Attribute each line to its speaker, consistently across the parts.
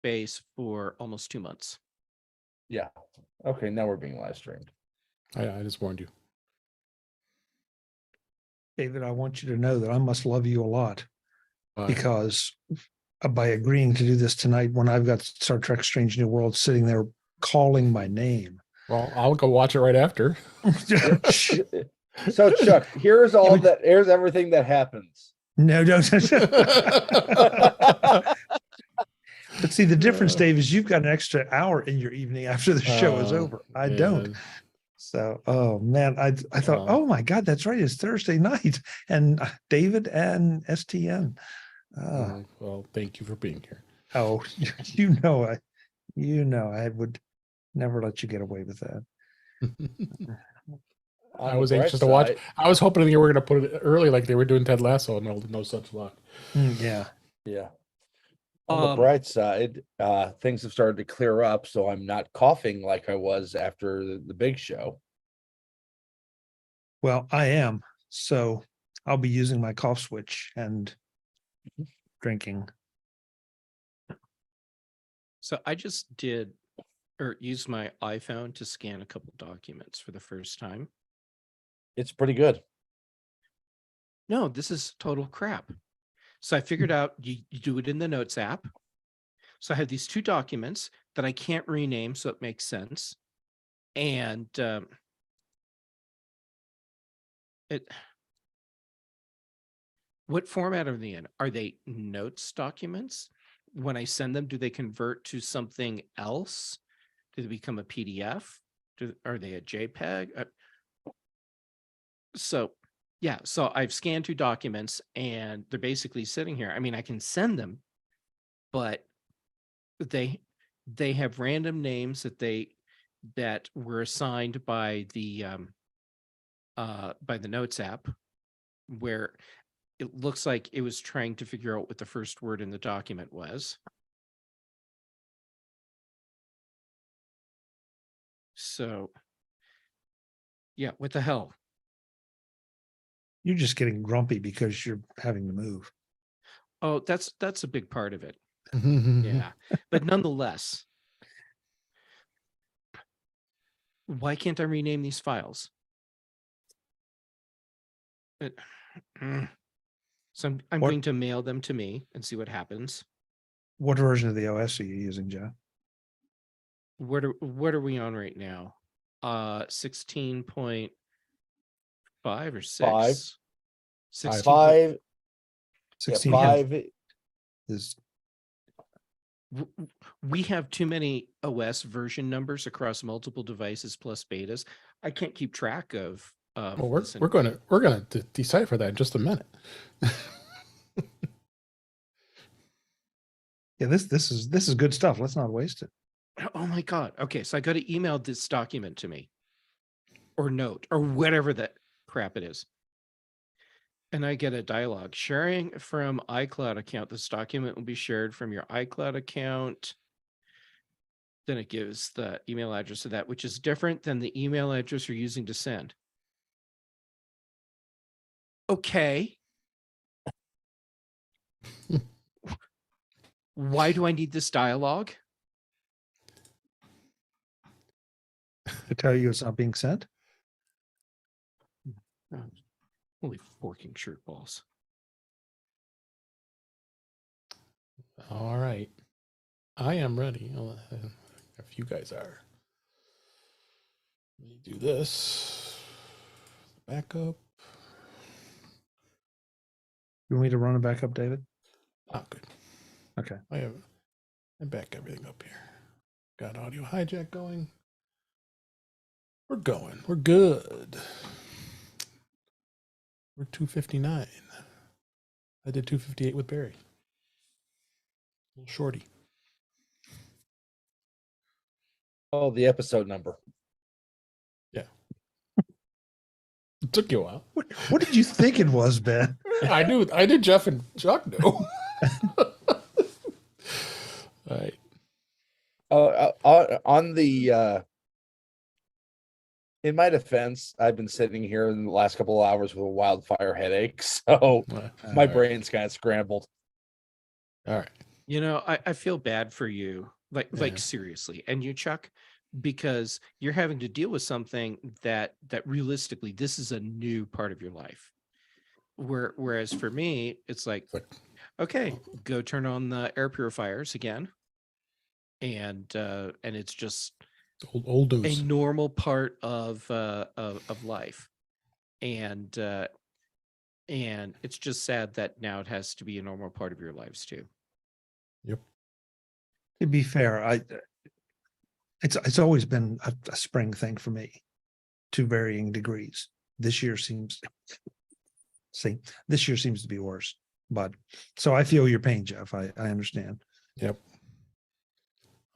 Speaker 1: space for almost 2 months.
Speaker 2: Yeah. Okay, now we're being live streamed.
Speaker 3: I just warned you.
Speaker 4: David, I want you to know that I must love you a lot
Speaker 3: Bye.
Speaker 4: because by agreeing to do this tonight, when I've got Star Trek Strange New World sitting there calling my name.
Speaker 3: Well, I'll go watch it right after.
Speaker 2: So Chuck, here's everything that happens.
Speaker 4: No, don't. But see, the difference, Dave, is you've got an extra hour in your evening after the show is over. I don't. So, oh man, I thought, oh my God, that's right. It's Thursday night, and David and STN.
Speaker 3: Well, thank you for being here.
Speaker 4: Oh, I would never let you get away with that.
Speaker 3: I was anxious to watch. I was hoping they were going to put it early like they were doing Ted Lasso, and no such luck.
Speaker 4: Yeah.
Speaker 2: On the bright side, things have started to clear up, so I'm not coughing like I was after the big show.
Speaker 4: Well, I am. So I'll be using my cough switch and drinking.
Speaker 1: So I just used my iPhone to scan a couple documents for the first time.
Speaker 2: It's pretty good.
Speaker 1: No, this is total crap. So I figured out you do it in the Notes app. So I have these two documents that I can't rename, so it makes sense. And what format are they in? Are they Notes documents? When I send them, do they convert to something else? Do they become a PDF? Are they a JPEG? So I've scanned two documents and they're basically sitting here. I mean, I can send them, but they have random names that were assigned by the Notes app, where it looks like it was trying to figure out what the first word in the document was. So yeah, what the hell?
Speaker 4: You're just getting grumpy because you're having to move.
Speaker 1: Oh, that's a big part of it. Yeah. But nonetheless, why can't I rename these files? So I'm going to mail them to me and see what happens.
Speaker 4: What version of the OS are you using, Joe?
Speaker 1: What are we on right now? 16.5 or 6?
Speaker 2: 5.
Speaker 4: 16.
Speaker 2: 5
Speaker 4: is.
Speaker 1: We have too many OS version numbers across multiple devices plus betas. I can't keep track of.
Speaker 3: Well, we're gonna decipher that in just a minute.
Speaker 4: Yeah, this is good stuff. Let's not waste it.
Speaker 1: Oh my God. Okay, so I got to email this document to me, or note, or whatever that crap it is. And I get a dialogue. Sharing from iCloud account. This document will be shared from your iCloud account. Then it gives the email address of that, which is different than the email address you're using to send. Okay. Why do I need this dialogue?
Speaker 4: To tell you it's not being sent?
Speaker 1: Holy forking shirt balls.
Speaker 3: All right. I am ready. If you guys are. Let me do this. Backup.
Speaker 4: You want me to run it back up, David?
Speaker 3: Oh, good.
Speaker 4: Okay.
Speaker 3: I back everything up here. Got audio hijack going. We're going. We're good. We're 259. I did 258 with Barry. Little shorty.
Speaker 2: Oh, the episode number.
Speaker 3: Yeah. It took you a while.
Speaker 4: What did you think it was, Ben?
Speaker 3: I knew. I did. Jeff and Chuck knew. All right.
Speaker 2: On the in my defense, I've been sitting here in the last couple of hours with a wildfire headache, so my brain's kind of scrambled.
Speaker 3: All right.
Speaker 1: I feel bad for you, like
Speaker 3: Yeah.
Speaker 1: seriously, and you, Chuck, because you're having to deal with something that realistically, this is a new part of your life. Whereas for me, it's like,
Speaker 3: It's like,
Speaker 1: okay, go turn on the air purifiers again, and it's just
Speaker 3: old
Speaker 1: a
Speaker 3: news.
Speaker 1: normal part of life, and it's just sad that now it has to be a normal part of your lives too.
Speaker 3: Yep.
Speaker 4: To be fair, it's always been a spring thing for me, to varying degrees. This year seems to be worse, but so I feel your pain, Jeff. I understand.
Speaker 3: Yep.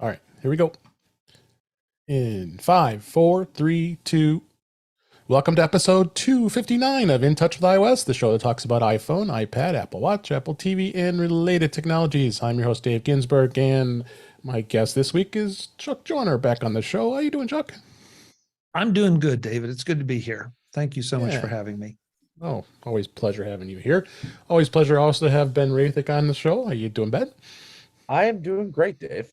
Speaker 3: All right, here we go. In 5, 4, 3, 2. Welcome to episode 259 of In Touch with iOS, the show that talks about iPhone, iPad, Apple Watch, Apple TV, and related technologies. I'm your host, Dave Ginsburg, and my guest this week is Chuck Joyner back on the show. How you doing, Chuck?
Speaker 4: I'm doing good, David. It's good to be here. Thank you so much for
Speaker 3: Yeah.
Speaker 4: having me.
Speaker 3: Oh, always pleasure having you here. Always pleasure also to have Ben Rathick on the show. How you doing, Ben?
Speaker 2: I am doing great, Dave.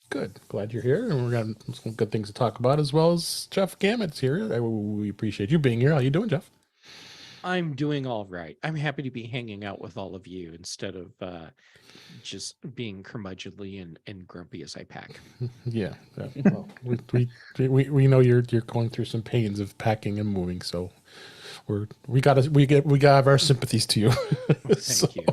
Speaker 3: Good. Glad you're here. And we're going to have some good things to talk about, as well as Jeff Gammett's here. We appreciate you being here. How you doing, Jeff?
Speaker 1: I'm doing all right. I'm happy to be hanging out with all of you instead of just being curmudgeonly and grumpy as I pack.
Speaker 3: Yeah. Well, we know you're going through some pains of packing and moving, so we gotta have our sympathies to you.
Speaker 1: Thank you.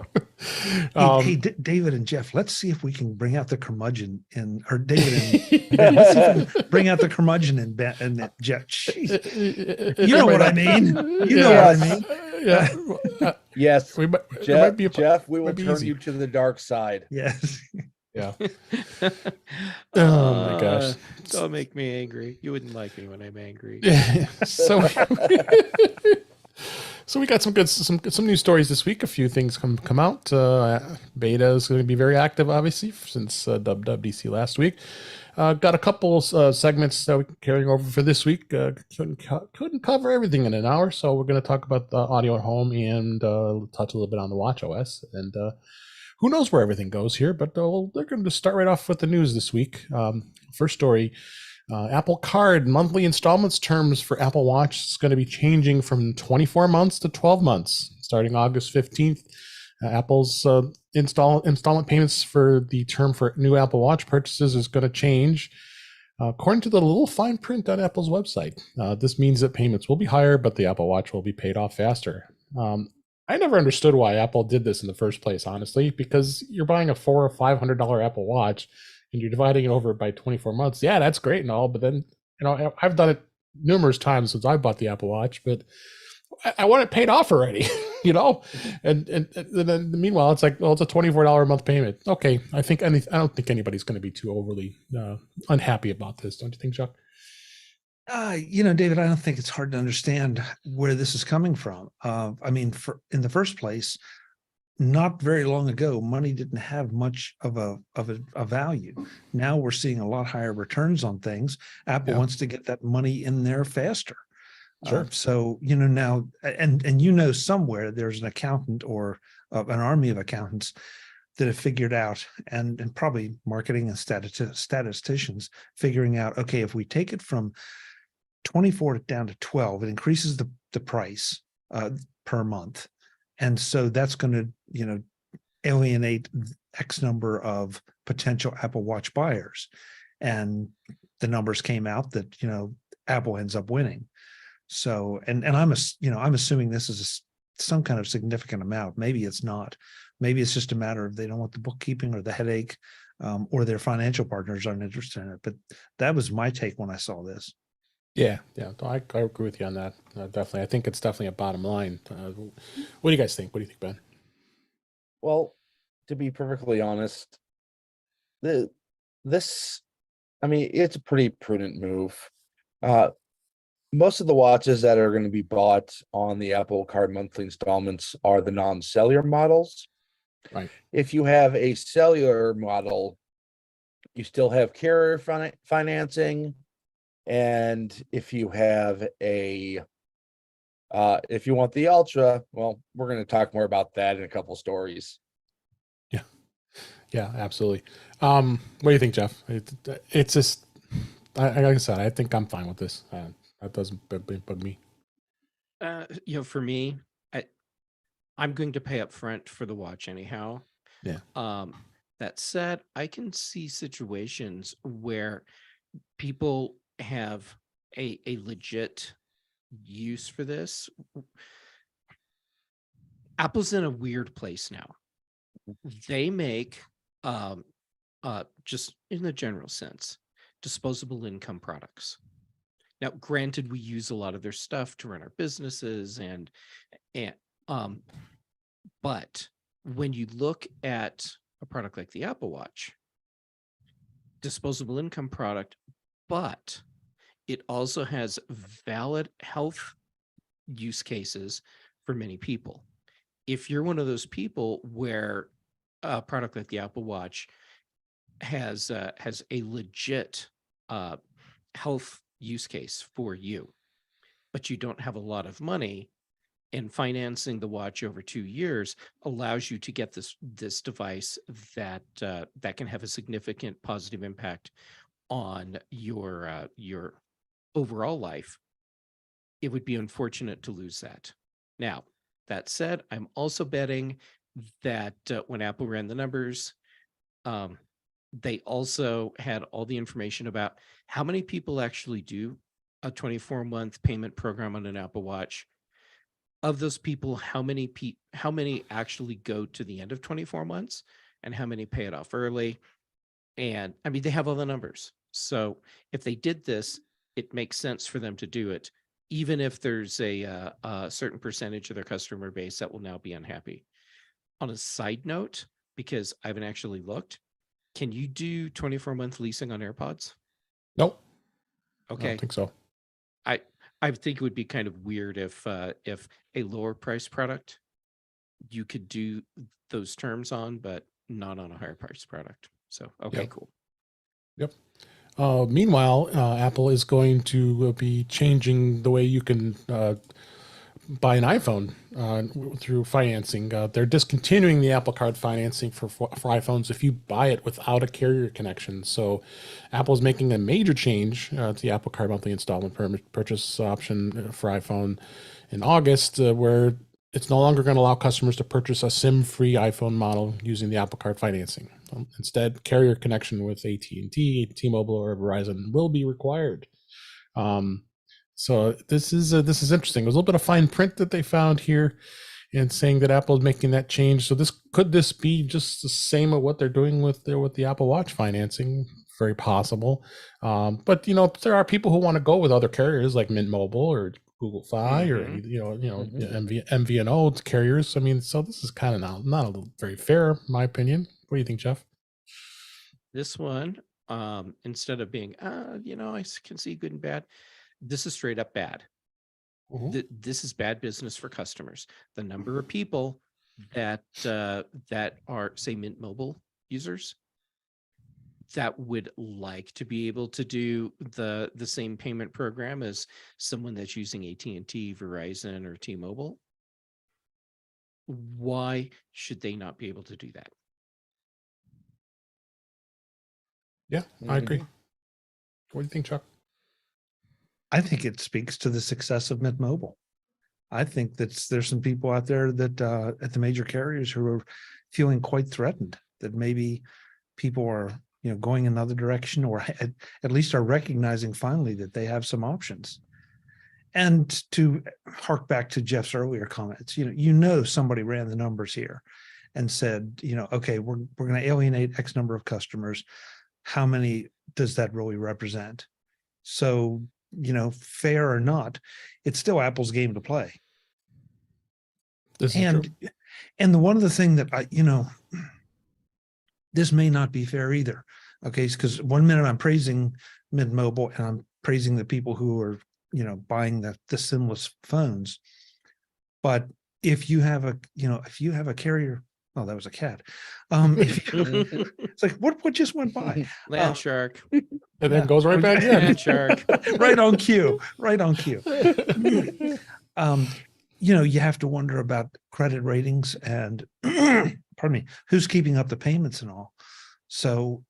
Speaker 4: Hey, David and Jeff, let's see if we can bring out the curmudgeon or David and Ben, let's see if we can bring out the curmudgeon in Ben and Jeff. Jeez. You know what I mean. You know what I mean.
Speaker 3: Yeah.
Speaker 2: Yes,
Speaker 3: Jeff,
Speaker 2: Jeff, we will turn you to the dark side.
Speaker 4: Yes.
Speaker 3: Yeah. Oh my gosh.
Speaker 1: Don't make me angry. You wouldn't like me when I'm angry.
Speaker 3: So we got some news stories this week. A few things come out. Beta is going to be very active, obviously, since WWDC last week. Got a couple segments that we're carrying over for this week. Couldn't cover everything in an hour, so we're going to talk about the audio at home and touch a little bit on the Watch OS. And who knows where everything goes here, but they're going to start right off with the news this week. First story. Apple Card monthly installments terms for Apple Watch is going to be changing from 24 months to 12 months starting August 15th. Apple's installment payments for the term for new Apple Watch purchases is going to change. According to the little fine print on Apple's website, this means that payments will be higher, but the Apple Watch will be paid off faster. I never understood why Apple did this in the first place, honestly, because you're buying a $400 or $500 Apple Watch and you're dividing it over by 24 months. Yeah, that's great and all, but then, I've done it numerous times since I bought the Apple Watch, but I want it paid off already, and then meanwhile, it's like, well, it's a $24 a month payment. Okay. I don't think anybody's going to be too overly unhappy about this. Don't you think, Chuck?
Speaker 4: David, I don't think it's hard to understand where this is coming from. In the first place, not very long ago, money didn't have much of a value. Now we're seeing a lot higher returns on things. Apple wants to get that money in there faster.
Speaker 3: Sure.
Speaker 4: So now, and somewhere there's an accountant or an army of accountants that have figured out, and probably marketing and statisticians figuring out, okay, if we take it from 24 down to 12, it increases the price per month. And so that's going to, alienate X number of potential Apple Watch buyers. And the numbers came out that, Apple ends up winning. So, and I'm assuming this is some kind of significant amount. Maybe it's not. Maybe it's just a matter of they don't want the bookkeeping or the headache, or their financial partners aren't interested in it. But that was my take when I saw this.
Speaker 3: Yeah. I agree with you on that. Definitely. I think it's definitely a bottom line. What do you guys think? What do you think, Ben?
Speaker 2: Well, to be perfectly honest, it's a pretty prudent move. Most of the watches that are going to be bought on the Apple Card monthly installments are the non-cellular models.
Speaker 3: Right.
Speaker 2: If you have a cellular model, you still have carrier financing. And if you have if you want the Ultra, well, we're going to talk more about that in a couple stories.
Speaker 3: Yeah. Yeah, absolutely. What do you think, Jeff? It's just, like I said, I think I'm fine with this. That doesn't bug me.
Speaker 1: For me, I'm going to pay up front for the watch anyhow.
Speaker 3: Yeah.
Speaker 1: That said, I can see situations where people have a legit use for this. Apple's in a weird place now. They make, just in the general sense, disposable income products. Now, granted, we use a lot of their stuff to run our businesses but when you look at a product like the Apple Watch, disposable income product, but it also has valid health use cases for many people. If you're one of those people where a product like the Apple Watch has a legit health use case for you, but you don't have a lot of money, and financing the watch over 2 years allows you to get this device that can have a significant positive impact on your overall life, it would be unfortunate to lose that. Now, that said, I'm also betting that when Apple ran the numbers, they also had all the information about how many people actually do a 24-month payment program on an Apple Watch. Of those people, how many actually go to the end of 24 months and how many pay it off early? And I mean, they have all the numbers. So if they did this, it makes sense for them to do it, even if there's a certain percentage of their customer base that will now be unhappy. On a side note, because I haven't actually looked, can you do 24-month leasing on AirPods?
Speaker 3: Nope.
Speaker 1: Okay.
Speaker 3: I don't think so.
Speaker 1: I think it would be kind of weird if a lower price product you could do those terms on, but not on a higher price product. So, okay,
Speaker 3: Yep.
Speaker 1: cool.
Speaker 3: Yep. Meanwhile, Apple is going to be changing the way you can buy an iPhone through financing. They're discontinuing the Apple Card financing for iPhones if you buy it without a carrier connection. So Apple is making a major change to the Apple Card monthly installment purchase option for iPhone in August, where it's no longer going to allow customers to purchase a SIM-free iPhone model using the Apple Card financing. Instead, carrier connection with AT&T, T-Mobile, or Verizon will be required. So this is interesting. There's a little bit of fine print that they found here, and saying that Apple is making that change. So could this be just the same of what they're doing with the Apple Watch financing? Very possible. But there are people who want to go with other carriers like Mint Mobile or Google Fi or MVNO carriers. I mean, so this is kind of not very fair, in my opinion. What do you think, Jeff?
Speaker 1: This one, instead of being, I can see good and bad. This is straight up bad. This is bad business for customers. The number of people that are, say, Mint Mobile users that would like to be able to do the same payment program as someone that's using AT&T, Verizon, or T-Mobile. Why should they not be able to do that?
Speaker 3: Yeah, I agree. What do you think, Chuck?
Speaker 4: I think it speaks to the success of Mint Mobile. I think that there's some people out there that at the major carriers who are feeling quite threatened that maybe people are going another direction, or at least are recognizing finally that they have some options. And to hark back to Jeff's earlier comments, somebody ran the numbers here and said, okay, we're going to alienate X number of customers. How many does that really represent? So, fair or not, it's still Apple's game to play. And the one other thing that this may not be fair either. Okay, because 1 minute I'm praising Mint Mobile and I'm praising the people who are buying the SIM-less phones. But if you have a carrier, oh, that was a cat. It's like what just went by?
Speaker 1: Land shark.
Speaker 3: And then goes right back in.
Speaker 1: Land shark.
Speaker 4: Right on cue. You have to wonder about credit ratings and pardon me, who's keeping up the payments and all. So,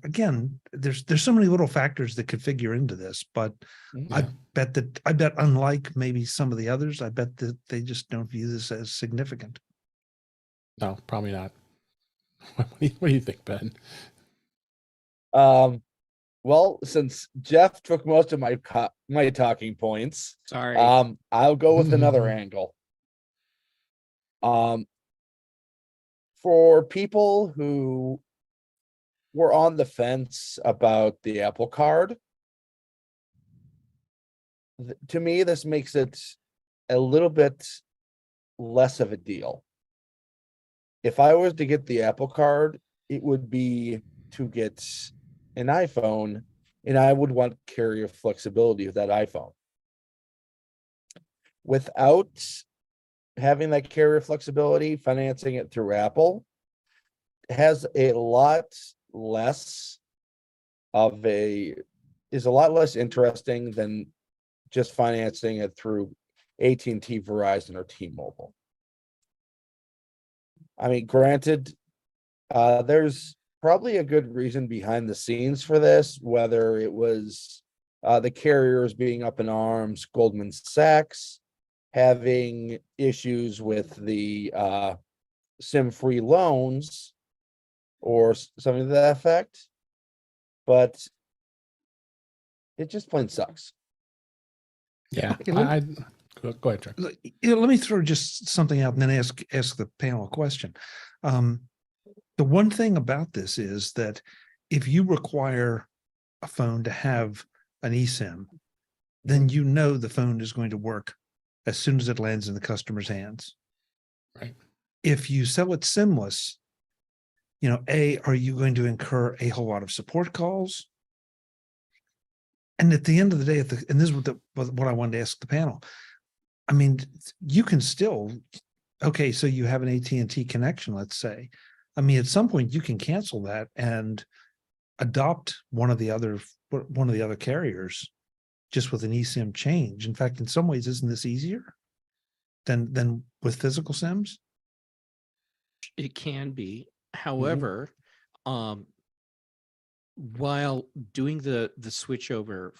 Speaker 4: again, there's so many little factors that could figure into this, but I bet unlike maybe some of the others, I bet that they just don't view this as significant.
Speaker 3: No, probably not. What do you think, Ben?
Speaker 2: Well, since Jeff took most of my talking points,
Speaker 1: Sorry.
Speaker 2: I'll go with another angle. For people who were on the fence about the Apple Card, to me, this makes it a little bit less of a deal. If I was to get the Apple Card, it would be to get an iPhone, and I would want carrier flexibility with that iPhone. Without having that carrier flexibility, financing it through Apple has a lot less is a lot less interesting than just financing it through AT&T, Verizon, or T-Mobile. I mean, granted, there's probably a good reason behind the scenes for this, whether it was the carriers being up in arms, Goldman Sachs having issues with the SIM-free loans or something to that effect, but it just plain sucks.
Speaker 3: Yeah,
Speaker 4: Okay,
Speaker 3: go ahead, Chuck.
Speaker 4: Let me throw just something out and then ask the panel a question. The one thing about this is that if you require a phone to have an eSIM, then the phone is going to work as soon as it lands in the customer's hands.
Speaker 3: Right. If
Speaker 4: you sell it SIMless, are you going to incur a whole lot of support calls? And at the end of the day, and this is what I wanted to ask the panel. I mean, you can still, okay, so you have an AT&T connection, let's say. I mean, at some point you can cancel that and adopt one of the other carriers just with an eSIM change. In fact, in some ways, isn't this easier than with physical SIMs?
Speaker 1: It can be. However, while doing the switch over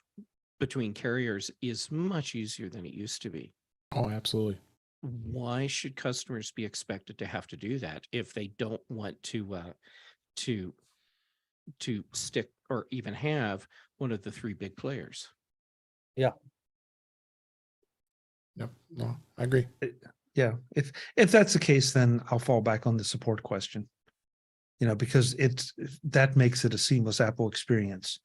Speaker 1: between carriers is much easier than it used to be.
Speaker 3: Oh, absolutely.
Speaker 1: Why should customers be expected to have to do that if they don't want to stick or even have one of the three big players?
Speaker 2: Yeah.
Speaker 3: Yep. No, I agree.
Speaker 4: Yeah. If that's the case, then I'll fall back on the support question. Because that makes it a seamless Apple experience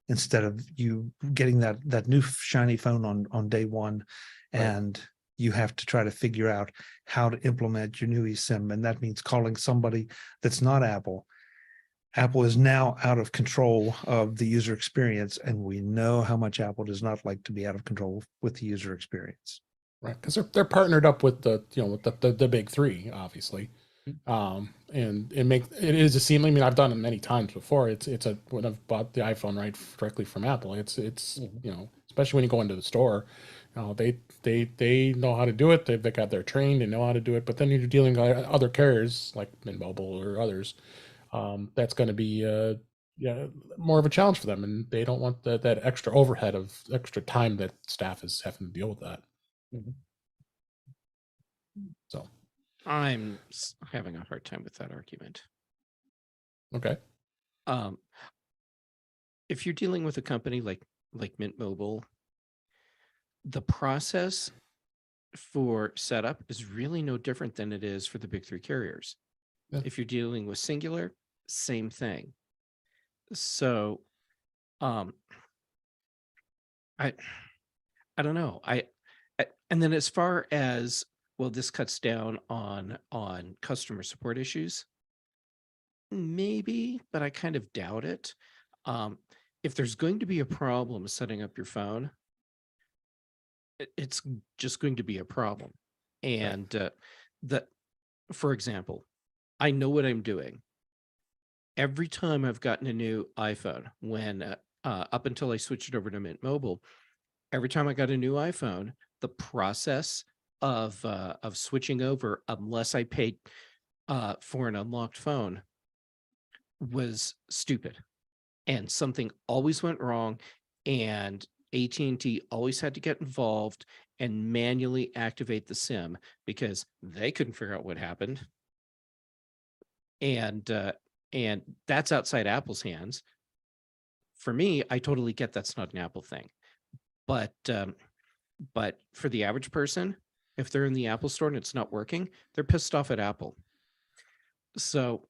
Speaker 4: instead of you getting that new shiny phone on day one, and you have to try to figure out how to implement your new eSIM, and that means calling somebody that's not Apple. Apple is now out of control of the user experience, and we know how much Apple does not like to be out of control with the user experience.
Speaker 3: Right, because they're partnered up with the big three, obviously. And it is a seam. I mean, I've done it many times before. It's when I've bought the iPhone directly from Apple. It's especially when you go into the store, they know how to do it. They've got their trained. They know how to do it. But then you're dealing with other carriers like Mint Mobile or others. That's going to be more of a challenge for them, and they don't want that extra overhead of extra time that staff is having to deal with that. So.
Speaker 1: I'm having a hard time with that argument.
Speaker 3: Okay.
Speaker 1: If you're dealing with a company like Mint Mobile, the process for setup is really no different than it is for the big three carriers. Yeah. If you're dealing with Singular, same thing. So, I don't know. And then as far as, well, this cuts down on customer support issues. Maybe, but I kind of doubt it. If there's going to be a problem setting up your phone, it's just going to be a problem. And for example, I know what I'm doing. Every time I've gotten a new iPhone, when up until I switched it over to Mint Mobile, every time I got a new iPhone, the process of switching over, unless I paid for an unlocked phone, was stupid, and something always went wrong, and AT&T always had to get involved and manually activate the SIM because they couldn't figure out what happened. And that's outside Apple's hands. For me, I totally get that's not an Apple thing, but for the average person, if they're in the Apple store and it's not working, they're pissed off at Apple. So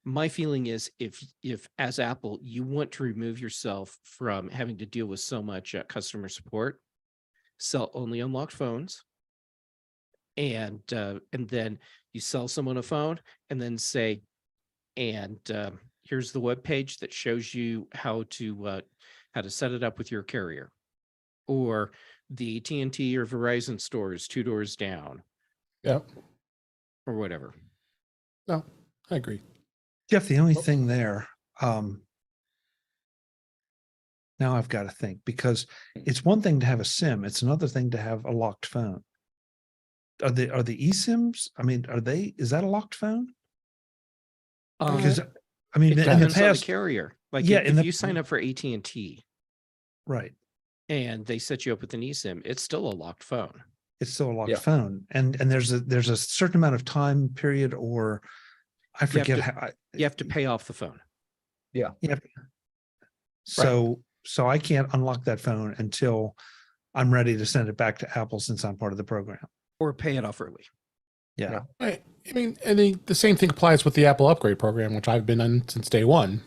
Speaker 1: my feeling is if as Apple, you want to remove yourself from having to deal with so much customer support, sell only unlocked phones, and then you sell someone a phone and then say, and here's the web page that shows you how to set it up with your carrier, or the AT&T or Verizon stores 2 doors down.
Speaker 3: Yeah.
Speaker 1: Or whatever.
Speaker 3: No, I agree.
Speaker 4: Jeff, the only thing there, now I've got to think, because it's one thing to have a SIM, it's another thing to have a locked phone. Are the eSIMs? I mean, is that a locked phone? Because I mean,
Speaker 1: it
Speaker 4: in the
Speaker 1: depends on the
Speaker 4: past,
Speaker 1: carrier. Like
Speaker 4: yeah,
Speaker 1: if you sign up for AT&T,
Speaker 4: right,
Speaker 1: and they set you up with an eSIM, it's still a locked phone.
Speaker 4: it's still a locked
Speaker 2: Yeah.
Speaker 4: phone, and there's a certain amount of time period, or I forget how
Speaker 1: You have to pay off the phone.
Speaker 4: Yeah. So I can't unlock that phone until I'm ready to send it back to Apple, since I'm part of the program.
Speaker 1: Or pay it off early.
Speaker 4: Yeah.
Speaker 3: I mean, the same thing applies with the Apple upgrade program, which I've been on since day one.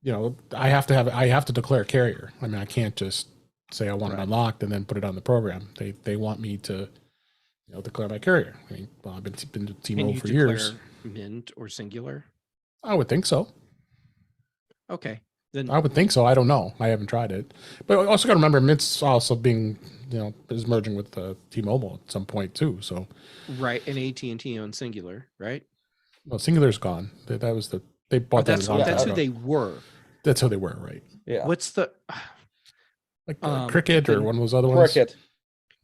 Speaker 3: You know, I have to declare a carrier. I mean, I can't just say I want it unlocked and then put it on the program. They want me to, declare my carrier. I mean, well, I've been to T-Mobile for years.
Speaker 1: Mint or Singular?
Speaker 3: I would think so.
Speaker 1: Okay. Then
Speaker 3: I would think so. I don't know. I haven't tried it. But I also got to remember Mint's also being, is merging with T-Mobile at some point too. So
Speaker 1: right, and AT&T owns Singular, right?
Speaker 3: well, Singular's gone. That was they bought that.
Speaker 1: That's who they were.
Speaker 3: That's who they were, right?
Speaker 2: Yeah.
Speaker 1: What's the
Speaker 3: Cricket or one of those other ones?
Speaker 1: Cricket.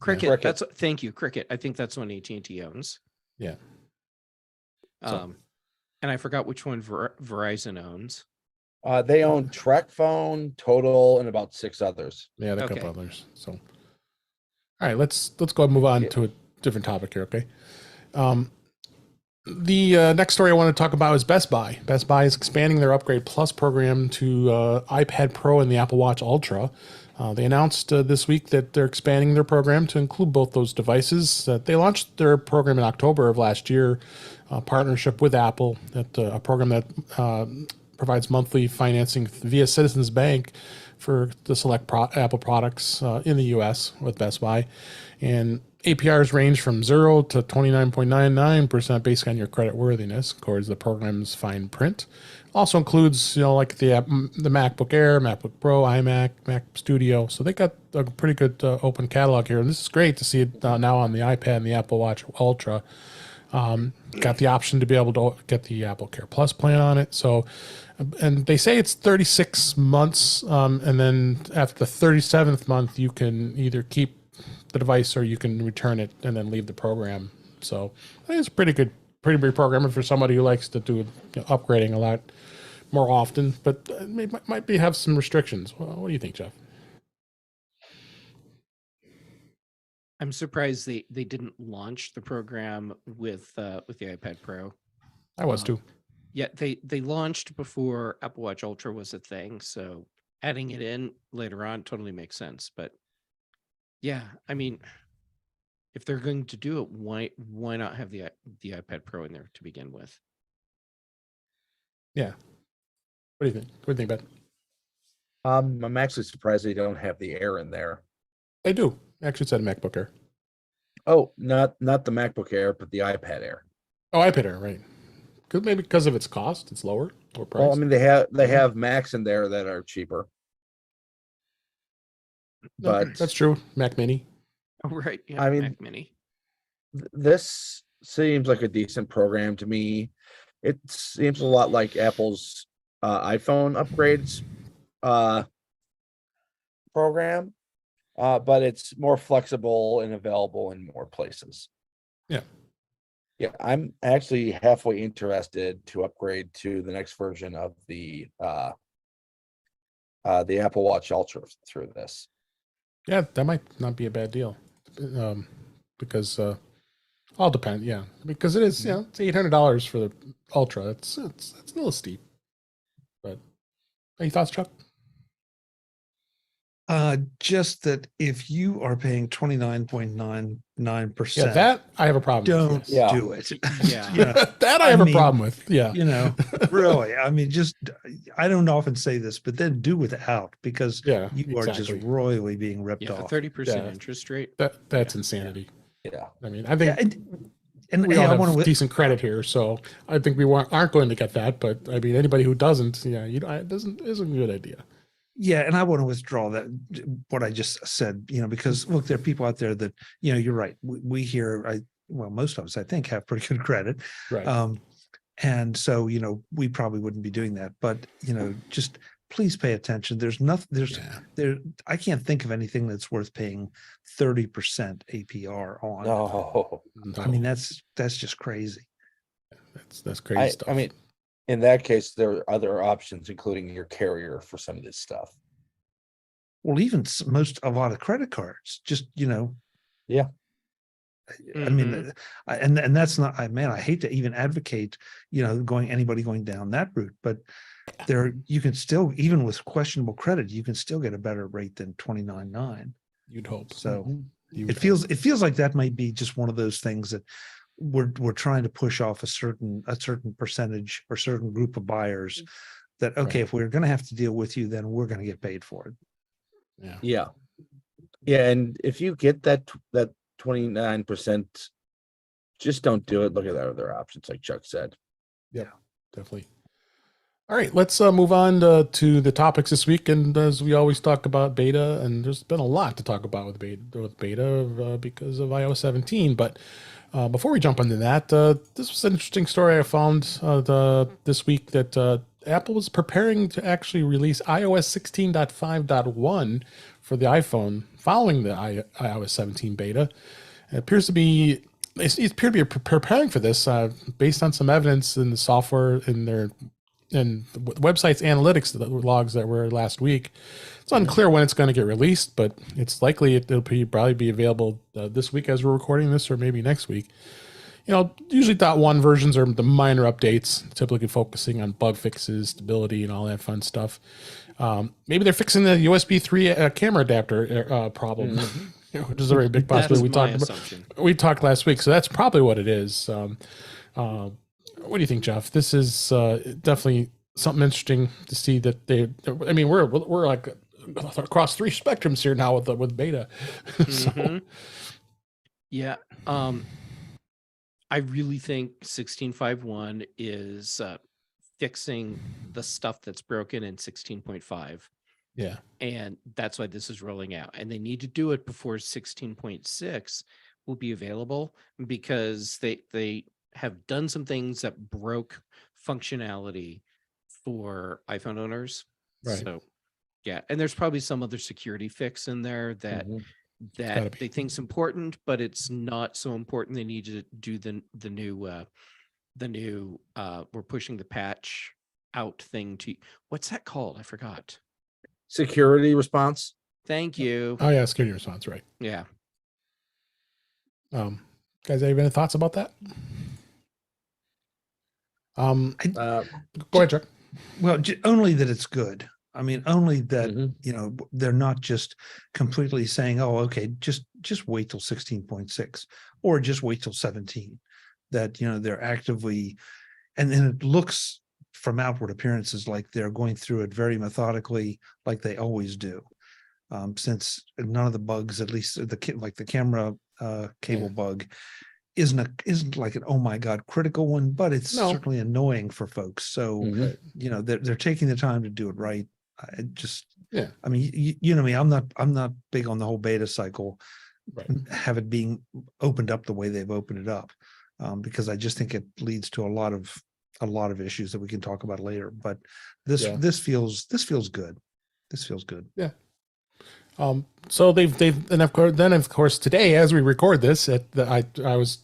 Speaker 2: Cricket.
Speaker 1: That's thank you, Cricket. I think that's one AT&T owns.
Speaker 3: Yeah.
Speaker 1: And I forgot which one Verizon owns.
Speaker 2: They own Trek Phone, Total, and about 6 others.
Speaker 3: Yeah, there are a couple others. So, all right, let's go ahead and move on to a different topic here. Okay. The next story I want to talk about is Best Buy. Best Buy is expanding their Upgrade Plus program to iPad Pro and the Apple Watch Ultra. They announced this week that they're expanding their program to include both those devices. They launched their program in October of last year, partnership with Apple, a program that provides monthly financing via Citizens Bank for the select Apple products in the U.S. with Best Buy. And APRs range from 0 to 29.99% based on your credit worthiness, according to the program's fine print. Also includes, like the MacBook Air, MacBook Pro, iMac, Mac Studio. So they got a pretty good open catalog here. And this is great to see it now on the iPad and the Apple Watch Ultra. Got the option to be able to get the Apple Care Plus plan on it. So, and they say it's 36 months. And then after the 37th month, you can either keep the device or you can return it and then leave the program. So I think it's a pretty big program for somebody who likes to do upgrading a lot more often, but might have some restrictions. Well, what do you think, Jeff?
Speaker 1: I'm surprised they didn't launch the program with the iPad Pro.
Speaker 3: I was too.
Speaker 1: Yeah, they launched before Apple Watch Ultra was a thing, so adding it in later on totally makes sense. But yeah, I mean, if they're going to do it, why not have the iPad Pro in there to begin with?
Speaker 3: Yeah. What do you think? What do you think, Ben?
Speaker 2: I'm actually surprised they don't have the Air in there.
Speaker 3: They do. Actually, it said MacBook Air.
Speaker 2: Oh, not the MacBook Air, but the iPad Air.
Speaker 3: Oh, iPad Air, right? Maybe because of its cost, it's lower price.
Speaker 2: Well, I mean, they have Macs in there that are cheaper. But
Speaker 3: that's true. Mac Mini.
Speaker 1: Oh, right. Yeah,
Speaker 2: I mean,
Speaker 1: Mac Mini.
Speaker 2: This seems like a decent program to me. It seems a lot like Apple's iPhone upgrades program, but it's more flexible and available in more places.
Speaker 3: Yeah.
Speaker 2: Yeah, I'm actually halfway interested to upgrade to the next version of the Apple Watch Ultra through this.
Speaker 3: Yeah, that might not be a bad deal, because all depend. Yeah, because it is. Yeah, it's $800 for the Ultra. It's a little steep. But any thoughts, Chuck?
Speaker 4: Just that if you are paying 29.99%,
Speaker 3: Yeah, that I have a problem
Speaker 4: don't
Speaker 3: with. Yes.
Speaker 4: do it.
Speaker 1: Yeah.
Speaker 4: You know,
Speaker 3: That I have a problem with. Yeah.
Speaker 4: you know, really, I mean, just, I don't often say this, but then do without, because
Speaker 3: Yeah,
Speaker 4: you are just
Speaker 3: exactly.
Speaker 4: royally being ripped
Speaker 1: Yeah,
Speaker 4: off.
Speaker 1: 30%
Speaker 3: Yeah.
Speaker 1: interest rate.
Speaker 3: That's insanity.
Speaker 2: Yeah.
Speaker 3: I mean, I think
Speaker 4: And
Speaker 3: we
Speaker 4: hey,
Speaker 3: all
Speaker 4: I
Speaker 3: have
Speaker 4: want to,
Speaker 3: decent credit here, so I think we aren't going to get that. But I mean, anybody who doesn't, yeah, it isn't a good idea.
Speaker 4: yeah, and I want to withdraw that, what I just said, because look, there are people out there that, you're right. We hear, well, most of us, I think, have pretty good credit.
Speaker 3: Right.
Speaker 4: And so, we probably wouldn't be doing that, but, just please pay attention. There's nothing, I can't think of anything that's worth paying 30% APR on.
Speaker 2: No.
Speaker 4: I mean, that's just crazy.
Speaker 3: That's crazy stuff.
Speaker 2: I mean, in that case, there are other options, including your carrier for some of this stuff.
Speaker 4: Well, even a lot of credit cards, just,
Speaker 2: Yeah.
Speaker 4: I mean, and that's not, I hate to even advocate, anybody going down that route, but you can still, even with questionable credit, you can still get a better rate than 29.9.
Speaker 3: You'd hope.
Speaker 4: So it feels like that might be just one of those things that we're trying to push off a certain percentage or certain group of buyers that, okay, if we're going to have to deal with you, then we're going to get paid for it.
Speaker 2: Yeah. And if you get that 29%, just don't do it. Look at other options, like Chuck said.
Speaker 3: Yeah, definitely. All right, let's move on to the topics this week. And as we always talk about beta, and there's been a lot to talk about with beta because of iOS 17. But before we jump into that, this was an interesting story I found this week that Apple was preparing to actually release iOS 16.5.1 for the iPhone following the iOS 17 beta. It appears to be preparing for this based on some evidence in the software in their and the website's analytics logs that were last week. It's unclear when it's going to get released, but it's likely it'll probably be available this week as we're recording this, or maybe next week. Usually .1 versions are the minor updates, typically focusing on bug fixes, stability, and all that fun stuff. Maybe they're fixing the USB 3 camera adapter problem, which is a very big possibility. We talked last week, so that's probably what it is. What do you think, Jeff? This is definitely something interesting to see that we're like across three spectrums here now with beta. So.
Speaker 1: Yeah. I really think 16.5.1 is fixing the stuff that's broken in 16.5.
Speaker 3: Yeah.
Speaker 1: And that's why this is rolling out. And they need to do it before 16.6 will be available, because they have done some things that broke functionality for iPhone owners.
Speaker 3: Right.
Speaker 1: So yeah. And there's probably some other security fix in there that they think is important, but it's not so important. They need to do the new we're pushing the patch out thing to, what's that called? I forgot.
Speaker 2: Security response.
Speaker 1: Thank you.
Speaker 3: Oh yeah, security response, right.
Speaker 1: Yeah.
Speaker 3: Guys, have any thoughts about that? Go ahead, Chuck.
Speaker 4: Well, only that it's good. I mean, only that, they're not just completely saying, oh, okay, just wait till 16.6 or just wait till 17, that, they're actively, and then it looks from outward appearances like they're going through it very methodically, like they always do. Since none of the bugs, at least the camera cable bug, isn't like an, oh my God, critical one, but it's certainly annoying for folks. So, they're taking the time to do it right. I mean, you know me, I'm not big on the whole beta cycle, have it being opened up the way they've opened it up, because I just think it leads to a lot of issues that we can talk about later. But this feels good. This feels good.
Speaker 3: Yeah. So they've and of course today, as we record this, I was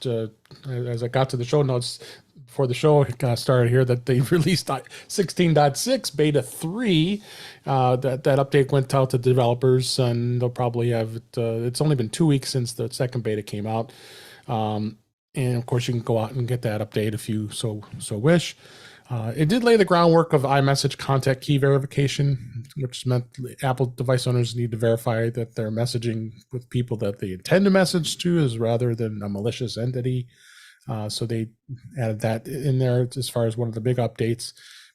Speaker 3: as I got to the show notes before the show started here, that they've released 16.6 beta 3. That update went out to developers, and they'll probably have it. It's only been 2 weeks since the second beta came out, and of course you can go out and get that update if you so wish. It did lay the groundwork of iMessage contact key verification, which meant Apple device owners need to verify that they're messaging with people that they intend to message to, as rather than a malicious entity. So they added that in there as far as one of the big updates.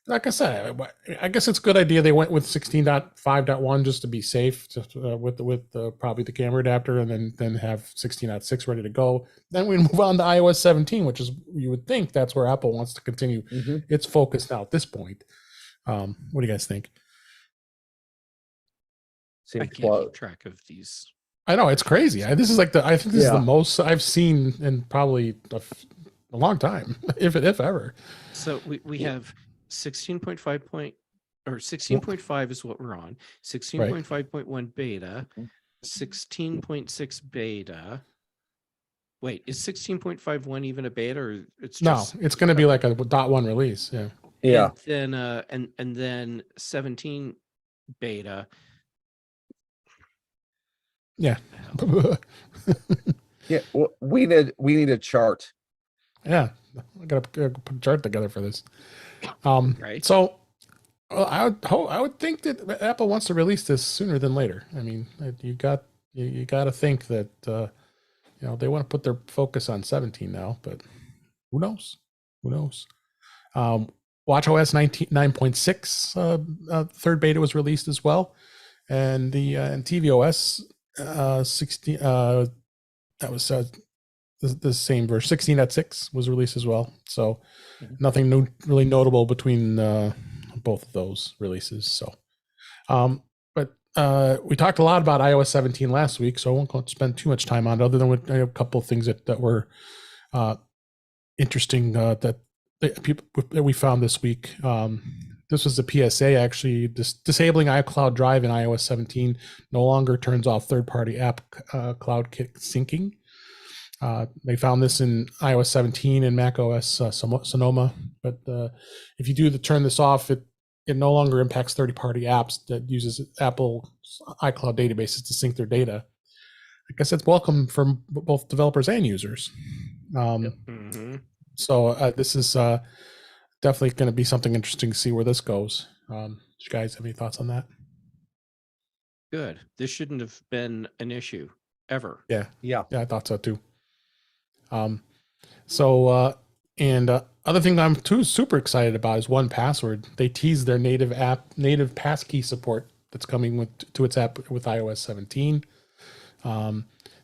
Speaker 3: Like I said, I guess it's a good idea they went with 16.5.1 just to be safe, with probably the camera adapter, and then have 16.6 ready to go. Then we move on to iOS 17, which is, you would think that's where Apple wants to continue its focus now at this point. What do you guys think?
Speaker 1: I can't keep track of these.
Speaker 3: I know, it's crazy. This is like I think this is the most I've seen in probably a long time, if ever. So
Speaker 1: we have 16.5 or 16.5 is what we're on. 16.5.1 beta, 16.6 beta. Wait, is 16.51 even a beta, or it's just...
Speaker 3: No, it's going to be like a .1 release. Yeah.
Speaker 2: Yeah.
Speaker 1: And then 17 beta.
Speaker 3: Yeah.
Speaker 2: Yeah. We need a chart.
Speaker 3: Yeah. I gotta put a chart together for this.
Speaker 1: Right.
Speaker 3: So I would think that Apple wants to release this sooner than later. I mean, you got to think that they want to put their focus on 17 now, but who knows? WatchOS 9.6 third beta was released as well, and the and tvOS 16 that was the same version. 16.6 was released as well. So nothing really notable between both of those releases. So, but we talked a lot about iOS 17 last week, so I won't spend too much time on it, other than I have a couple of things that were interesting that we found this week. This was the PSA actually. Disabling iCloud Drive in iOS 17 no longer turns off third-party app cloud syncing. They found this in iOS 17 and macOS Sonoma, but if you turn this off, it no longer impacts third-party apps that uses Apple iCloud databases to sync their data. I guess it's welcome from both developers and users. So this is definitely going to be something interesting to see where this goes. Do you guys have any thoughts on that?
Speaker 1: Good. This shouldn't have been an issue ever.
Speaker 3: Yeah, I thought so too. Other thing I'm super excited about is 1Password. They teased their native passkey support that's coming to its app with iOS 17.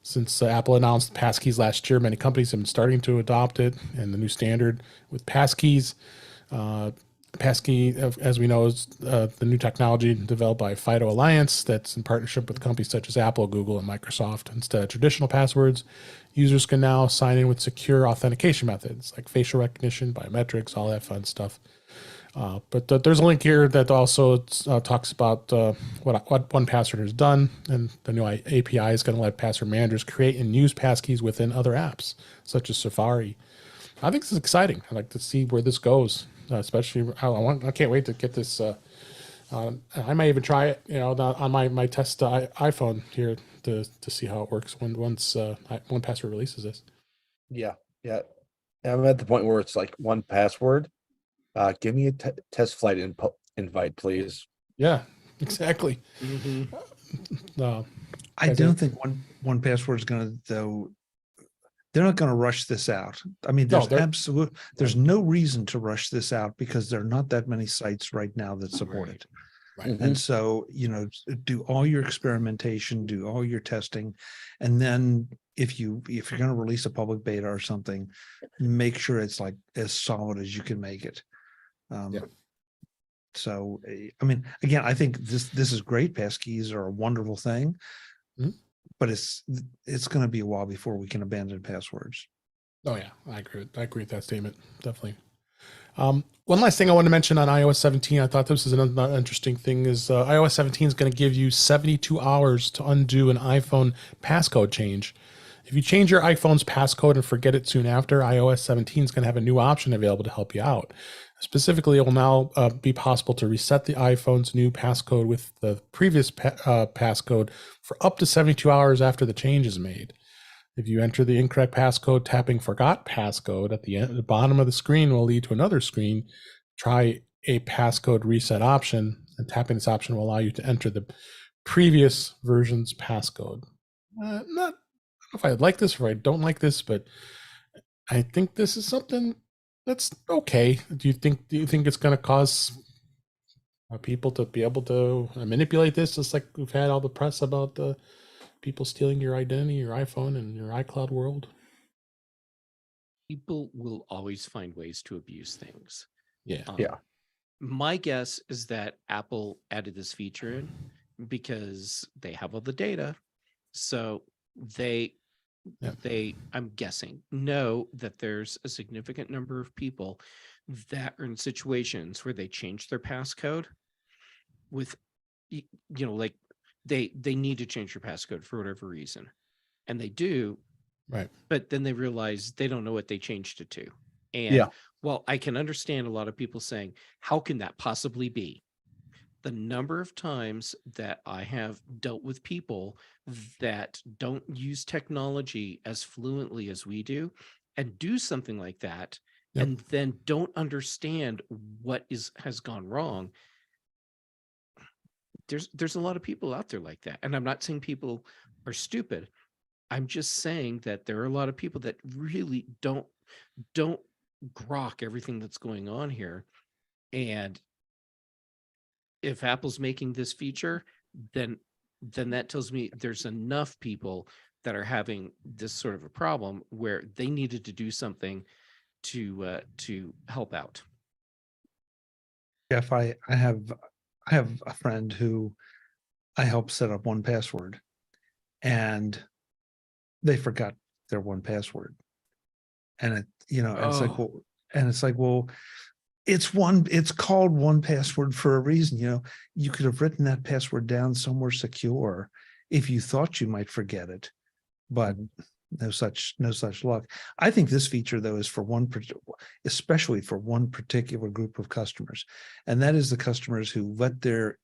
Speaker 3: Since Apple announced passkeys last year, many companies have been starting to adopt it, and the new standard with passkeys. Passkey, as we know, is the new technology developed by FIDO Alliance that's in partnership with companies such as Apple, Google, and Microsoft. Instead of traditional passwords, users can now sign in with secure authentication methods like facial recognition, biometrics, all that fun stuff. But there's a link here that also talks about what 1Password has done, and the new API is going to let password managers create and use passkeys within other apps, such as Safari. I think this is exciting. I'd like to see where this goes. Especially, I can't wait to get this. I might even try it, on my test iPhone here to see how it works once 1Password releases this.
Speaker 2: Yeah. I'm at the point where it's like 1Password. Give me a test flight invite, please.
Speaker 3: Yeah, exactly.
Speaker 4: I don't think 1Password is going to, though. They're not going to rush this out. I mean, there's no reason to rush this out, because there are not that many sites right now that support it.
Speaker 3: Right.
Speaker 4: And so, do all your experimentation, do all your testing, and then if you're going to release a public beta or something, make sure it's like as solid as you can make it. So, I mean, again, I think this is great. Passkeys are a wonderful thing. But it's going to be a while before we can abandon passwords.
Speaker 3: Oh yeah, I agree with that statement, definitely. One last thing I want to mention on iOS 17, I thought this is another interesting thing, is iOS 17 is going to give you 72 hours to undo an iPhone passcode change. If you change your iPhone's passcode and forget it soon after, iOS 17 is going to have a new option available to help you out. Specifically, it will now be possible to reset the iPhone's new passcode with the previous passcode for up to 72 hours after the change is made. If you enter the incorrect passcode, tapping forgot passcode at the bottom of the screen will lead to another screen. Try a passcode reset option, and tapping this option will allow you to enter the previous version's passcode. I don't know if I like this or I don't like this, but I think this is something that's okay. Do you think it's going to cause people to be able to manipulate this, just like we've had all the press about the people stealing your identity, your iPhone, and your iCloud world?
Speaker 1: People will always find ways to abuse things.
Speaker 3: Yeah.
Speaker 2: Yeah.
Speaker 1: My guess is that Apple added this feature in because they have all the data. So they, I'm guessing, know that there's a significant number of people that are in situations where they change their passcode with, like they need to change their passcode for whatever reason. And they do.
Speaker 3: Right.
Speaker 1: But then they realize they don't know what they changed it to. And well, I can understand a lot of people saying, how can that possibly be? The number of times that I have dealt with people that don't use technology as fluently as we do and do something like that, and then don't understand what has gone wrong. There's a lot of people out there like that. And I'm not saying people are stupid. I'm just saying that there are a lot of people that really don't grok everything that's going on here. And if Apple's making this feature, then that tells me there's enough people that are having this sort of a problem where they needed to do something to help out.
Speaker 4: Jeff, I have a friend who I helped set up 1Password, and they forgot their 1Password. And it, it's like, well, it's called 1Password for a reason. You could have written that password down somewhere secure if you thought you might forget it, but no such luck. I think this feature, though, is for especially for one particular group of customers, and that is the customers who let their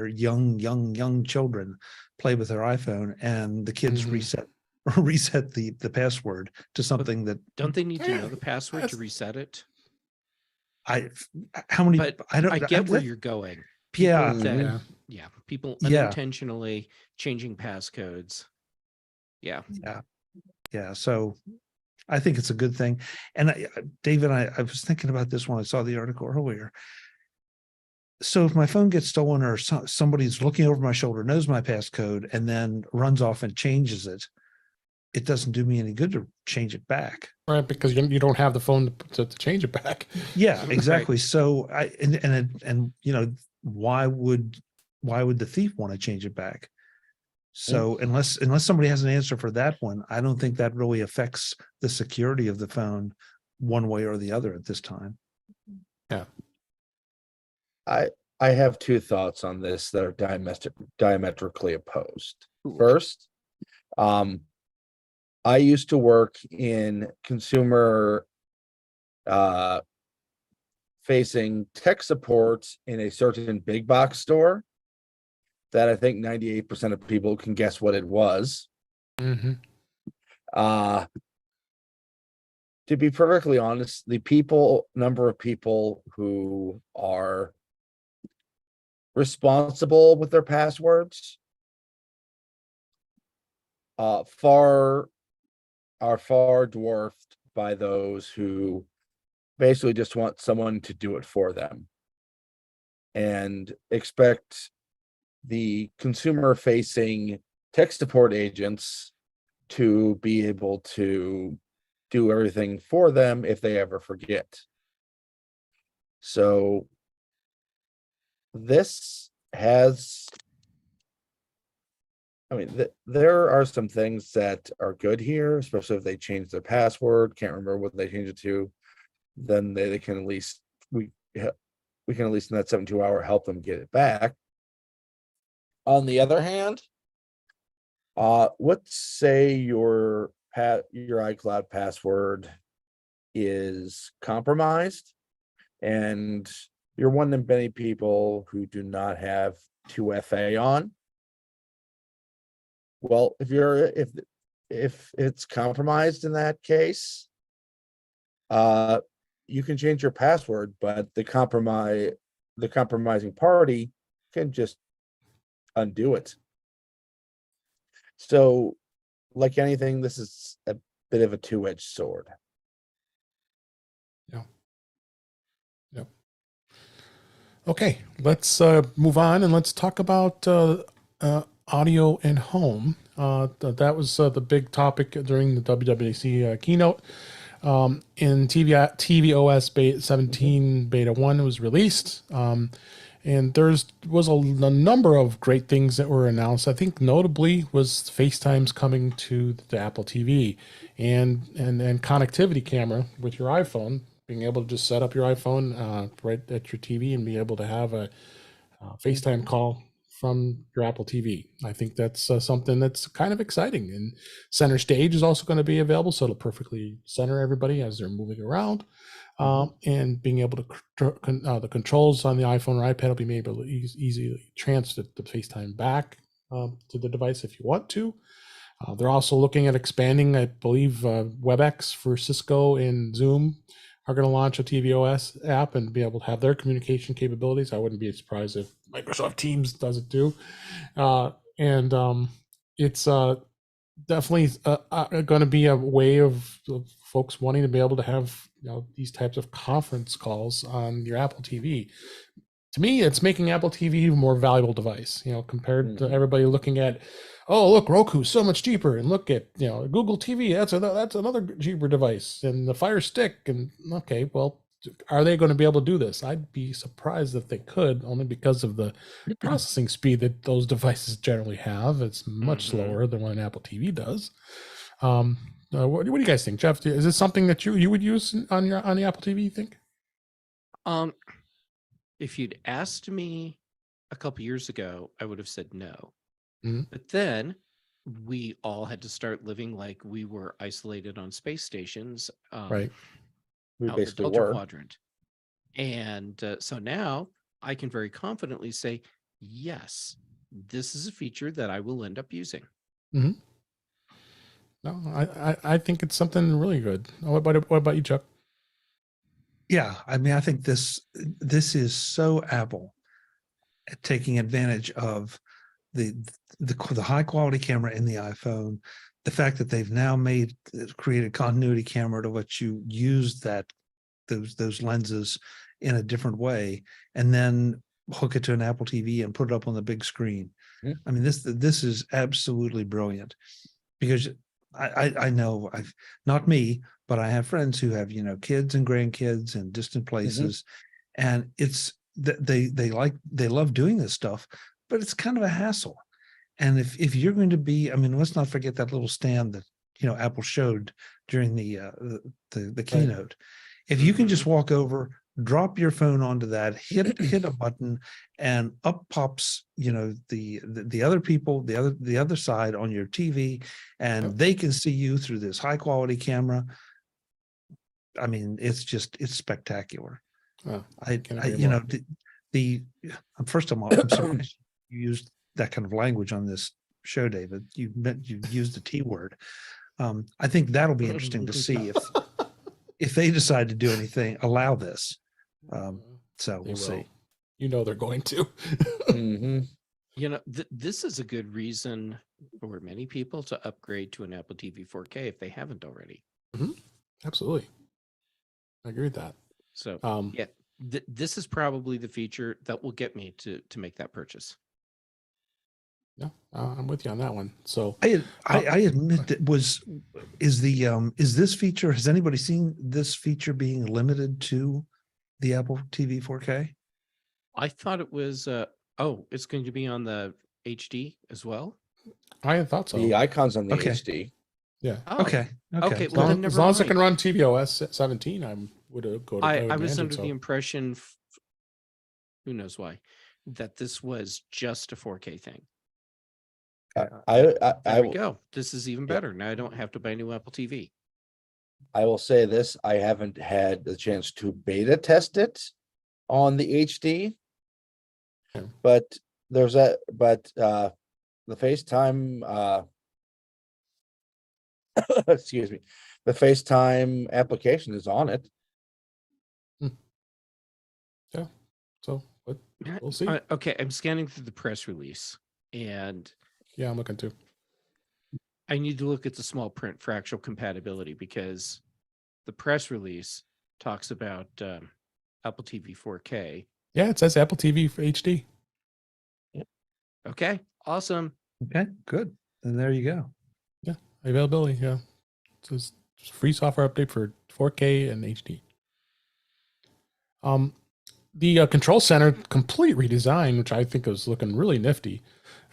Speaker 4: young children play with their iPhone, and the kids reset the password to something that
Speaker 1: don't they need to know the password to reset it? I get where you're going. People people unintentionally changing passcodes. Yeah.
Speaker 4: So I think it's a good thing. And David, I was thinking about this when I saw the article earlier. So if my phone gets stolen, or somebody's looking over my shoulder, knows my passcode, and then runs off and changes it, it doesn't do me any good to change it back.
Speaker 3: Right, because you don't have the phone to change it back.
Speaker 4: Yeah, exactly. Right. So why would the thief want to change it back? So unless somebody has an answer for that one, I don't think that really affects the security of the phone one way or the other at this time.
Speaker 3: Yeah.
Speaker 2: I have two thoughts on this that are diametrically opposed. First, I used to work in consumer facing tech support in a certain big box store that I think 98% of people can guess what it was.
Speaker 3: Mm-hmm.
Speaker 2: To be perfectly honest, the number of people who are responsible with their passwords are far dwarfed by those who basically just want someone to do it for them and expect the consumer facing tech support agents to be able to do everything for them if they ever forget. So this has, there are some things that are good here, especially if they change their password, can't remember what they changed it to, then they can at least we can at least in that 72 hour help them get it back. On the other hand, let's say your iCloud password is compromised and you're one of the many people who do not have 2FA on. Well, if it's compromised in that case, you can change your password, but the compromising party can just undo it. So, like anything, this is a bit of a two-edged sword.
Speaker 3: Yeah. Yep. Okay, let's move on and let's talk about audio and home. That was the big topic during the WWDC keynote. In TVOS beta 17 beta 1 was released. And was a number of great things that were announced. I think notably was FaceTime's coming to the Apple TV and connectivity camera with your iPhone, being able to just set up your iPhone right at your TV and be able to have a FaceTime call from your Apple TV. I think that's something that's kind of exciting. And Center Stage is also going to be available, so it'll perfectly center everybody as they're moving around. And being able to the controls on the iPhone or iPad will be able to easily transfer the FaceTime back to the device if you want to. They're also looking at expanding, I believe, WebEx for Cisco and Zoom are going to launch a tvOS app and be able to have their communication capabilities. I wouldn't be surprised if Microsoft Teams does it too. It's definitely going to be a way of folks wanting to be able to have these types of conference calls on your Apple TV. To me, it's making Apple TV a more valuable device, compared to everybody looking at, oh, look, Roku's so much cheaper, and look at Google TV, that's another cheaper device, and the Fire Stick, and okay, well, are they going to be able to do this? I'd be surprised if they could, only because of the processing speed that those devices generally have. It's much slower than what an Apple TV does. What do you guys think, Jeff? Is this something that you would use on the Apple TV, you think?
Speaker 1: If you'd asked me a couple years ago, I would have said no.
Speaker 3: Mm-hmm.
Speaker 1: But then we all had to start living like we were isolated on space stations.
Speaker 3: Right.
Speaker 2: We
Speaker 1: out in the
Speaker 2: basically
Speaker 1: Delta
Speaker 2: were.
Speaker 1: Quadrant. And so now I can very confidently say, yes, this is a feature that I will end up using.
Speaker 3: Mm-hmm. No, I think it's something really good. What about you, Chuck?
Speaker 4: Yeah, I mean, I think this is so Apple at taking advantage of the high quality camera in the iPhone, the fact that they've now created continuity camera to let you use those lenses in a different way, and then hook it to an Apple TV and put it up on the big screen.
Speaker 2: Yeah.
Speaker 4: I mean, this is absolutely brilliant, because I know not me, but I have friends who have kids and grandkids in distant places, and it's they love doing this stuff, but it's kind of a hassle. And if you're going to be, I mean, let's not forget that little stand that Apple showed during the keynote. If you can just walk over, drop your phone onto that, hit a button, and up pops the other people, the other side on your TV, and they can see you through this high quality camera. I mean, it's spectacular.
Speaker 3: Oh,
Speaker 4: first of all, I'm surprised you used that kind of language on this show, David. You used the T word. I think that'll be interesting to see if they decide to do anything, allow this. So we'll see.
Speaker 3: They're going to.
Speaker 1: This is a good reason for many people to upgrade to an Apple TV 4K if they haven't already.
Speaker 3: Mm-hmm. Absolutely. I agree with that.
Speaker 1: So this is probably the feature that will get me to make that purchase.
Speaker 3: Yeah, I'm with you on that one. So
Speaker 4: I admit that is this feature, has anybody seen this feature being limited to the Apple TV 4K?
Speaker 1: I thought it was it's going to be on the HD as well.
Speaker 3: I thought so.
Speaker 2: The icon's on the
Speaker 4: Okay.
Speaker 2: HD.
Speaker 3: Yeah.
Speaker 1: Oh,
Speaker 4: Okay.
Speaker 1: Okay.
Speaker 3: As
Speaker 1: Well,
Speaker 3: long,
Speaker 1: then
Speaker 3: as
Speaker 1: never
Speaker 3: long as I
Speaker 1: mind.
Speaker 3: can run tvOS 17, I'm would go to
Speaker 1: I was
Speaker 3: manage it,
Speaker 1: under the
Speaker 3: so.
Speaker 1: impression, who knows why, that this was just a 4K thing.
Speaker 2: I
Speaker 1: There we
Speaker 2: will,
Speaker 1: go. This is even
Speaker 2: yeah.
Speaker 1: better. Now I don't have to buy a new Apple TV.
Speaker 2: I will say this, I haven't had the chance to beta test it on the HD.
Speaker 3: Yeah.
Speaker 2: But there's the FaceTime excuse me, the FaceTime application is on it.
Speaker 3: Yeah. So, but we'll see.
Speaker 1: Okay, I'm scanning through the press release, and
Speaker 3: Yeah, I'm looking too.
Speaker 1: I need to look at the small print for actual compatibility, because the press release talks about Apple TV 4K.
Speaker 3: Yeah, it says Apple TV for HD.
Speaker 1: Okay, awesome.
Speaker 4: Okay, good. Then there you go.
Speaker 3: Yeah, availability. Yeah, it says free software update for 4K and HD. The control center complete redesign, which I think is looking really nifty.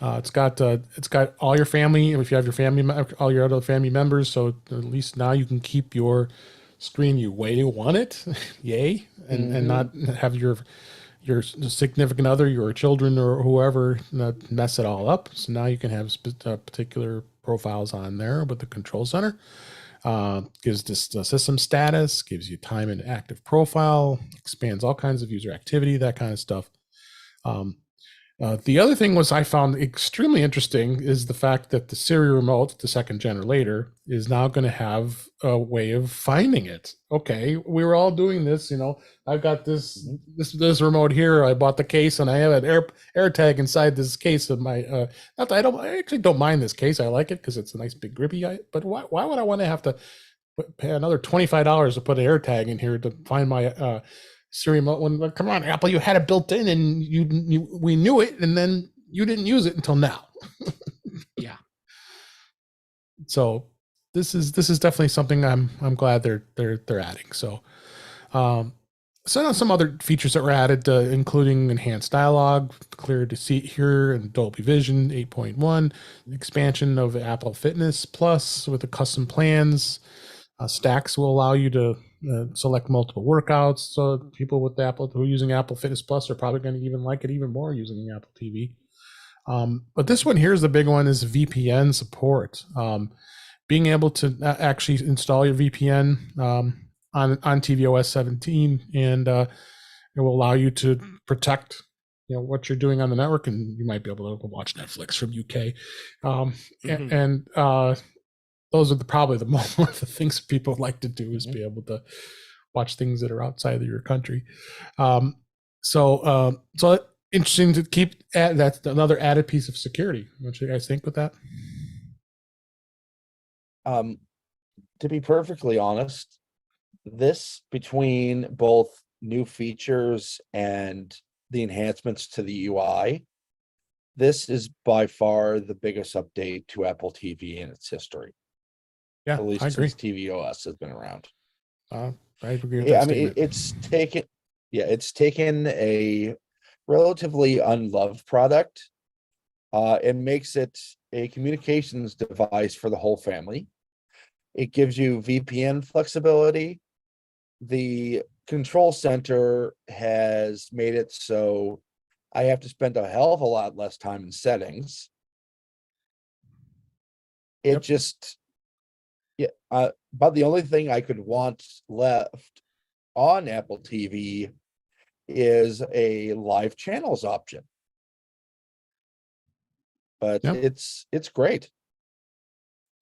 Speaker 3: It's got all your family. If you have your family, all your other family members, so at least now you can keep your screen you way you want it, yay, and not have your significant other, your children, or whoever mess it all up. So now you can have particular profiles on there with the control center. Gives this the system status, gives you time and active profile, expands all kinds of user activity, that kind of stuff. The other thing I found extremely interesting is the fact that the Siri remote, the second gen or later, is now going to have a way of finding it. Okay, we were all doing this, I've got this remote here. I bought the case and I have an air tag inside this case of my. Not that I actually don't mind this case. I like it because it's a nice big grippy. But why would I want to have to pay another $25 to put an air tag in here to find my Siri remote? When, come on, Apple, you had it built in and we knew it, and then you didn't use it until now.
Speaker 1: Yeah.
Speaker 3: So this is definitely something I'm glad they're adding. So some other features that were added, including enhanced dialogue, clear to see here, and Dolby Vision 8.1, expansion of Apple Fitness Plus with the custom plans. Stacks will allow you to select multiple workouts. So people with Apple who are using Apple Fitness Plus are probably going to even like it even more using Apple TV. But this one here is the big one, is VPN support. Being able to actually install your VPN on tvOS 17, and it will allow you to protect what you're doing on the network, and you might be able to watch Netflix from UK. And those are probably the more the things people like to do, is be able to watch things that are outside of your country. So interesting to keep. That's another added piece of security. What do you guys think with that?
Speaker 2: To be perfectly honest, this, between both new features and the enhancements to the UI, this is by far the biggest update to Apple TV in its history.
Speaker 3: Yeah,
Speaker 2: at least
Speaker 3: I agree.
Speaker 2: since tvOS has been around.
Speaker 3: I agree with
Speaker 2: Yeah,
Speaker 3: that
Speaker 2: I mean,
Speaker 3: statement.
Speaker 2: it's taken a relatively unloved product and makes it a communications device for the whole family. It gives you VPN flexibility. The control center has made it so I have to spend a hell of a lot less time in settings. It just, but the only thing I could want left on Apple TV is a live channels option. But it's great.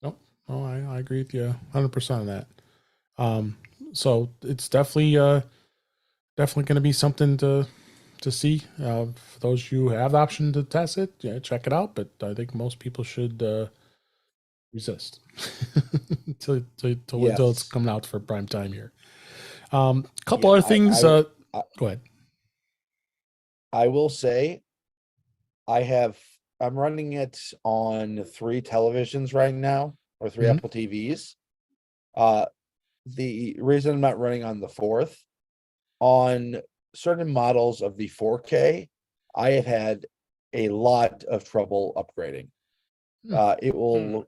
Speaker 3: Nope. Oh, I agree with you 100% on that. So it's definitely going to be something to see. For those who have the option to test it, check it out. But I think most people should resist until it's coming out for prime time here. Couple other things. Go ahead.
Speaker 2: I will say, I'm running it on 3 televisions right now, or 3 Apple TVs. The reason I'm not running on the 4th, on certain models of the 4K, I have had a lot of trouble upgrading. It will,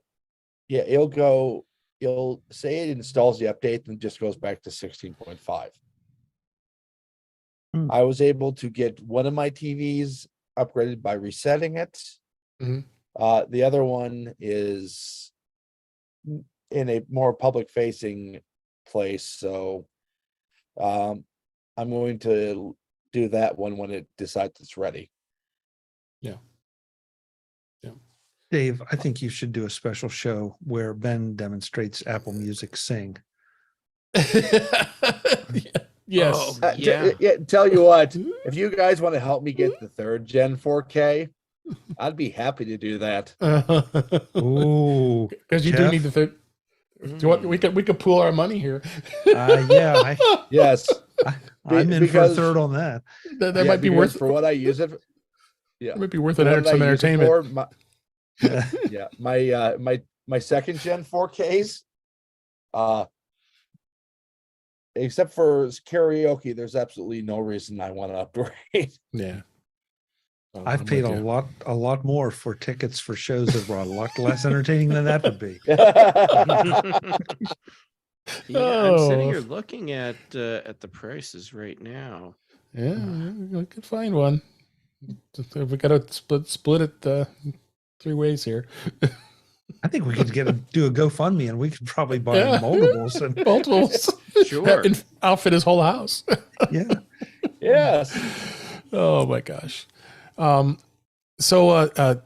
Speaker 2: it'll go you'll say it installs the update and just goes back to 16.5.
Speaker 4: Hmm.
Speaker 2: I was able to get one of my TVs upgraded by resetting it.
Speaker 3: Mhm.
Speaker 2: The other one is in a more public facing place, so I'm going to do that one when it decides it's ready.
Speaker 4: Dave, I think you should do a special show where Ben demonstrates Apple Music Sing.
Speaker 3: Yes.
Speaker 1: Oh, yeah.
Speaker 2: Tell you what, if you guys want to help me get the 3rd gen 4K, I'd be happy to do that.
Speaker 4: Oh,
Speaker 3: Because you do need the third. Do you want, we could pool our money here.
Speaker 4: yeah,
Speaker 2: Yes,
Speaker 4: I'm in for a third on that.
Speaker 3: That
Speaker 2: yeah,
Speaker 3: might be
Speaker 2: because
Speaker 3: worth.
Speaker 2: for what I use it. Yeah,
Speaker 3: It might be worth
Speaker 2: for
Speaker 3: it.
Speaker 2: what I
Speaker 3: Some
Speaker 2: use it
Speaker 3: entertainment.
Speaker 2: for, yeah, my 2nd gen 4Ks, except for karaoke, there's absolutely no reason I want to upgrade.
Speaker 3: Yeah.
Speaker 4: I've
Speaker 3: I'm
Speaker 4: paid
Speaker 3: with
Speaker 4: a lot more for tickets for shows that were a lot less entertaining than that would be.
Speaker 1: Yeah, I'm sitting
Speaker 3: Oh.
Speaker 1: here looking at the prices right now.
Speaker 3: Yeah, we could find one. We got to split it 3 ways here.
Speaker 4: I think we could do a GoFundMe and we could probably buy multiples. And
Speaker 3: Multiples.
Speaker 1: Sure.
Speaker 3: And outfit his whole house.
Speaker 4: yeah,
Speaker 2: Yes.
Speaker 3: Oh my gosh. So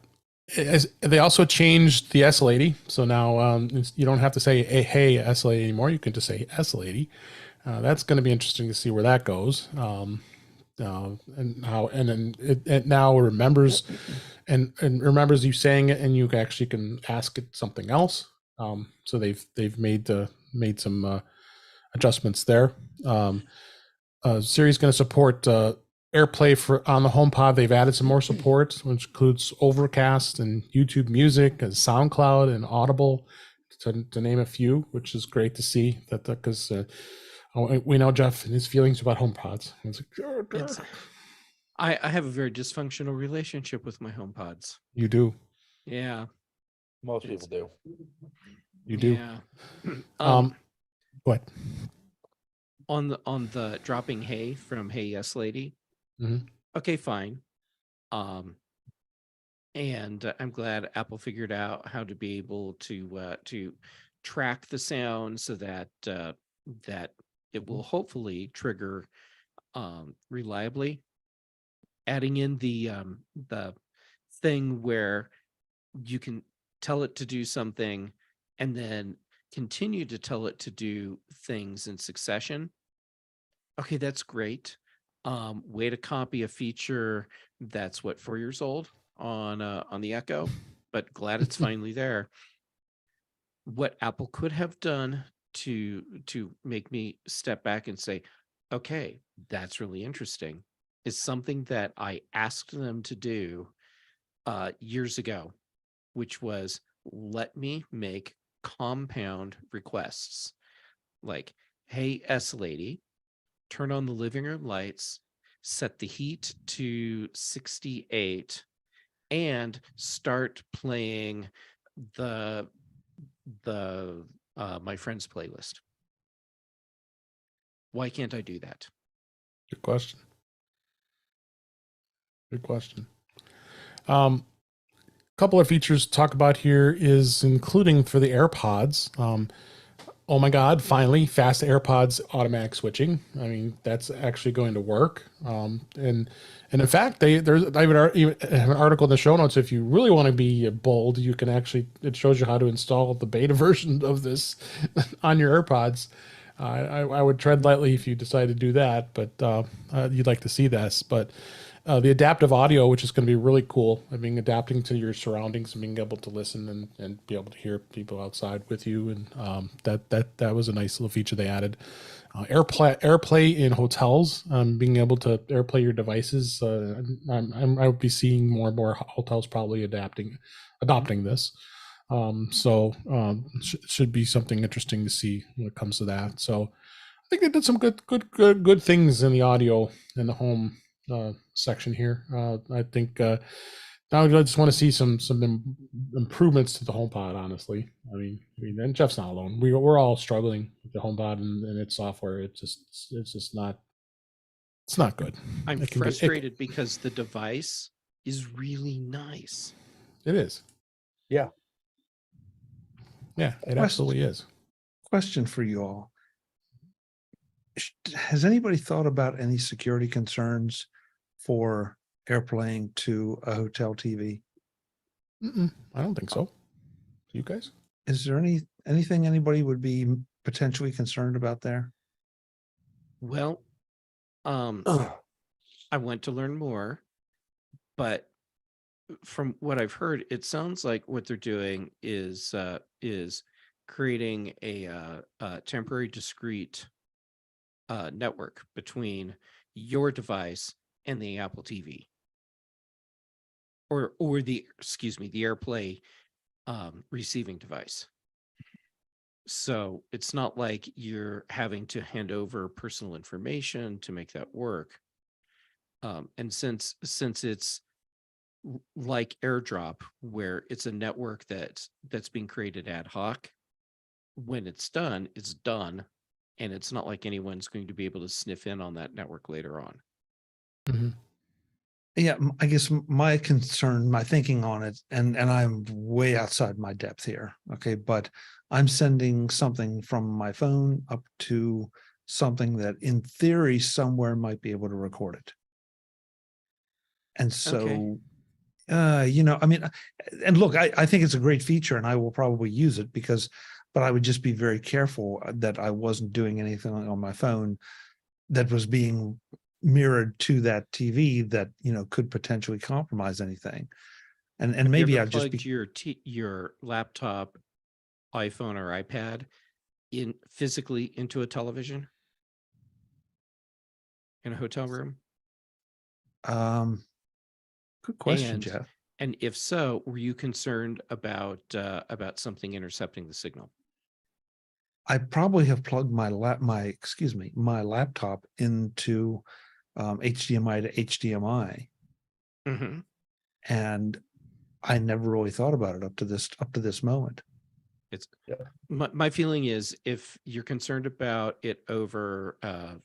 Speaker 3: they also changed the S lady. So now you don't have to say hey S lady anymore. You can just say S lady. That's going to be interesting to see where that goes. And how, and then it now remembers and remembers you saying it, and you actually can ask it something else. So they've made some adjustments there. Siri's going to support AirPlay for on the HomePod. They've added some more support, which includes Overcast and YouTube Music and SoundCloud and Audible, to name a few, which is great to see. That because we know Jeff and his feelings about HomePods.
Speaker 1: I have a very dysfunctional relationship with my HomePods.
Speaker 3: You do.
Speaker 1: Yeah.
Speaker 2: Most people do.
Speaker 3: You do.
Speaker 1: Yeah.
Speaker 3: What?
Speaker 1: On the dropping hay from Hey Yes Lady.
Speaker 3: Mhm.
Speaker 1: Okay, fine. And I'm glad Apple figured out how to be able to track the sound so that that it will hopefully trigger reliably. Adding in the thing where you can tell it to do something and then continue to tell it to do things in succession. Okay, that's great. Way to copy a feature that's 4 years old on the Echo, but glad it's finally there. What Apple could have done to make me step back and say, okay, that's really interesting, is something that I asked them to do years ago, which was let me make compound requests like, hey, S lady, turn on the living room lights, set the heat to 68, and start playing the My Friends playlist. Why can't I do that?
Speaker 3: Good question. Good question. Couple of features to talk about here is including for the AirPods. Oh my God! Finally, fast AirPods automatic switching. I mean, that's actually going to work. And in fact, I have an article in the show notes. If you really want to be bold, you can actually, it shows you how to install the beta version of this on your AirPods. I would tread lightly if you decide to do that, but you'd like to see this. But the adaptive audio, which is going to be really cool, I mean, adapting to your surroundings and being able to listen and be able to hear people outside with you, and that was a nice little feature they added. AirPlay in hotels, being able to AirPlay your devices. I would be seeing more and more hotels probably adopting this. Should be something interesting to see when it comes to that. So I think they did some good things in the audio in the home section here. I think Now I just want to see some improvements to the HomePod. Honestly, I mean, and Jeff's not alone. We're all struggling with the HomePod and its software. It's just not. It's not good.
Speaker 1: I'm
Speaker 3: It can be-
Speaker 1: frustrated because the device is really nice.
Speaker 3: It is.
Speaker 2: Yeah.
Speaker 3: Yeah, it absolutely is.
Speaker 4: Question for you all. Has anybody thought about any security concerns for airplaying to a hotel TV?
Speaker 3: I don't think so. You guys?
Speaker 4: Is there anything anybody would be potentially concerned about there?
Speaker 1: Well, I want to learn more, but from what I've heard, it sounds like what they're doing is creating a temporary discrete network between your device and the Apple TV, or the AirPlay receiving device. So it's not like you're having to hand over personal information to make that work. And since it's like AirDrop, where it's a network that's being created ad hoc, when it's done, and it's not like anyone's going to be able to sniff in on that network later on.
Speaker 3: Mm-hmm.
Speaker 4: Yeah, I guess my concern, my thinking on it, and I'm way outside my depth here, okay, but I'm sending something from my phone up to something that in theory somewhere might be able to record it. And so, I mean, and look, I think it's a great feature and I will probably use it but I would just be very careful that I wasn't doing anything on my phone that was being mirrored to that TV that, could potentially compromise anything. And maybe I'll just be
Speaker 1: your laptop, iPhone or iPad physically into a television in a hotel room.
Speaker 4: Good question, Jeff.
Speaker 1: And if so, were you concerned about something intercepting the signal?
Speaker 4: I probably have plugged my laptop into HDMI to HDMI,
Speaker 1: Mm-hmm.
Speaker 4: and I never really thought about it up to this moment.
Speaker 1: It's my feeling is, if you're concerned about it over an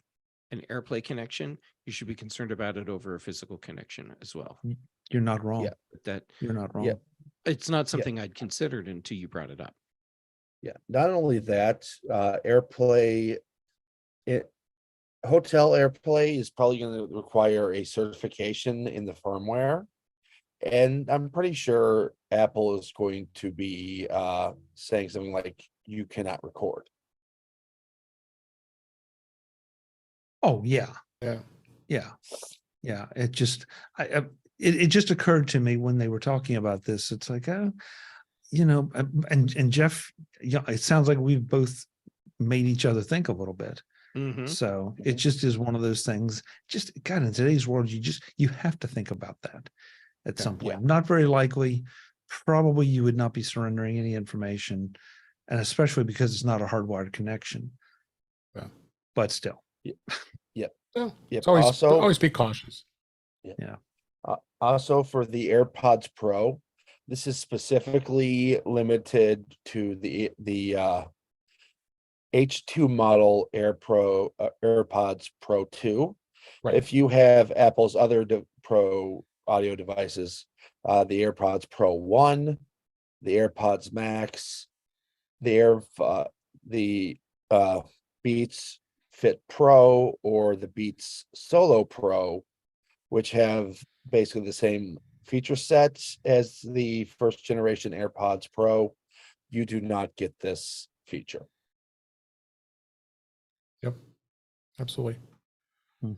Speaker 1: AirPlay connection, you should be concerned about it over a physical connection as well.
Speaker 4: You're not wrong.
Speaker 2: Yeah.
Speaker 4: You're not wrong.
Speaker 2: Yeah.
Speaker 1: It's not something I'd considered until you brought it up.
Speaker 2: Yeah. Not only that, AirPlay, hotel AirPlay is probably going to require a certification in the firmware. And I'm pretty sure Apple is going to be saying something like, you cannot record.
Speaker 4: Oh yeah. It just it just occurred to me when they were talking about this. It's like, and Jeff, it sounds like we've both made each other think a little bit.
Speaker 1: Mm-hmm.
Speaker 4: So it just is one of those things. Just God, in today's world, you have to think about that at some point.
Speaker 2: Yeah.
Speaker 4: Not very likely. Probably you would not be surrendering any information, and especially because it's not a hardwired connection.
Speaker 3: Yeah.
Speaker 4: But still.
Speaker 3: Well,
Speaker 2: Yep.
Speaker 3: it's always be cautious.
Speaker 4: Yeah.
Speaker 2: Also for the AirPods Pro, this is specifically limited to the H2 model AirPods Pro 2.
Speaker 3: Right.
Speaker 2: If you have Apple's other Pro audio devices, the AirPods Pro 1, the AirPods Max, the Beats Fit Pro, or the Beats Solo Pro, which have basically the same feature sets as the first generation AirPods Pro, you do not get this feature.
Speaker 3: Yep, absolutely.
Speaker 4: Hmm.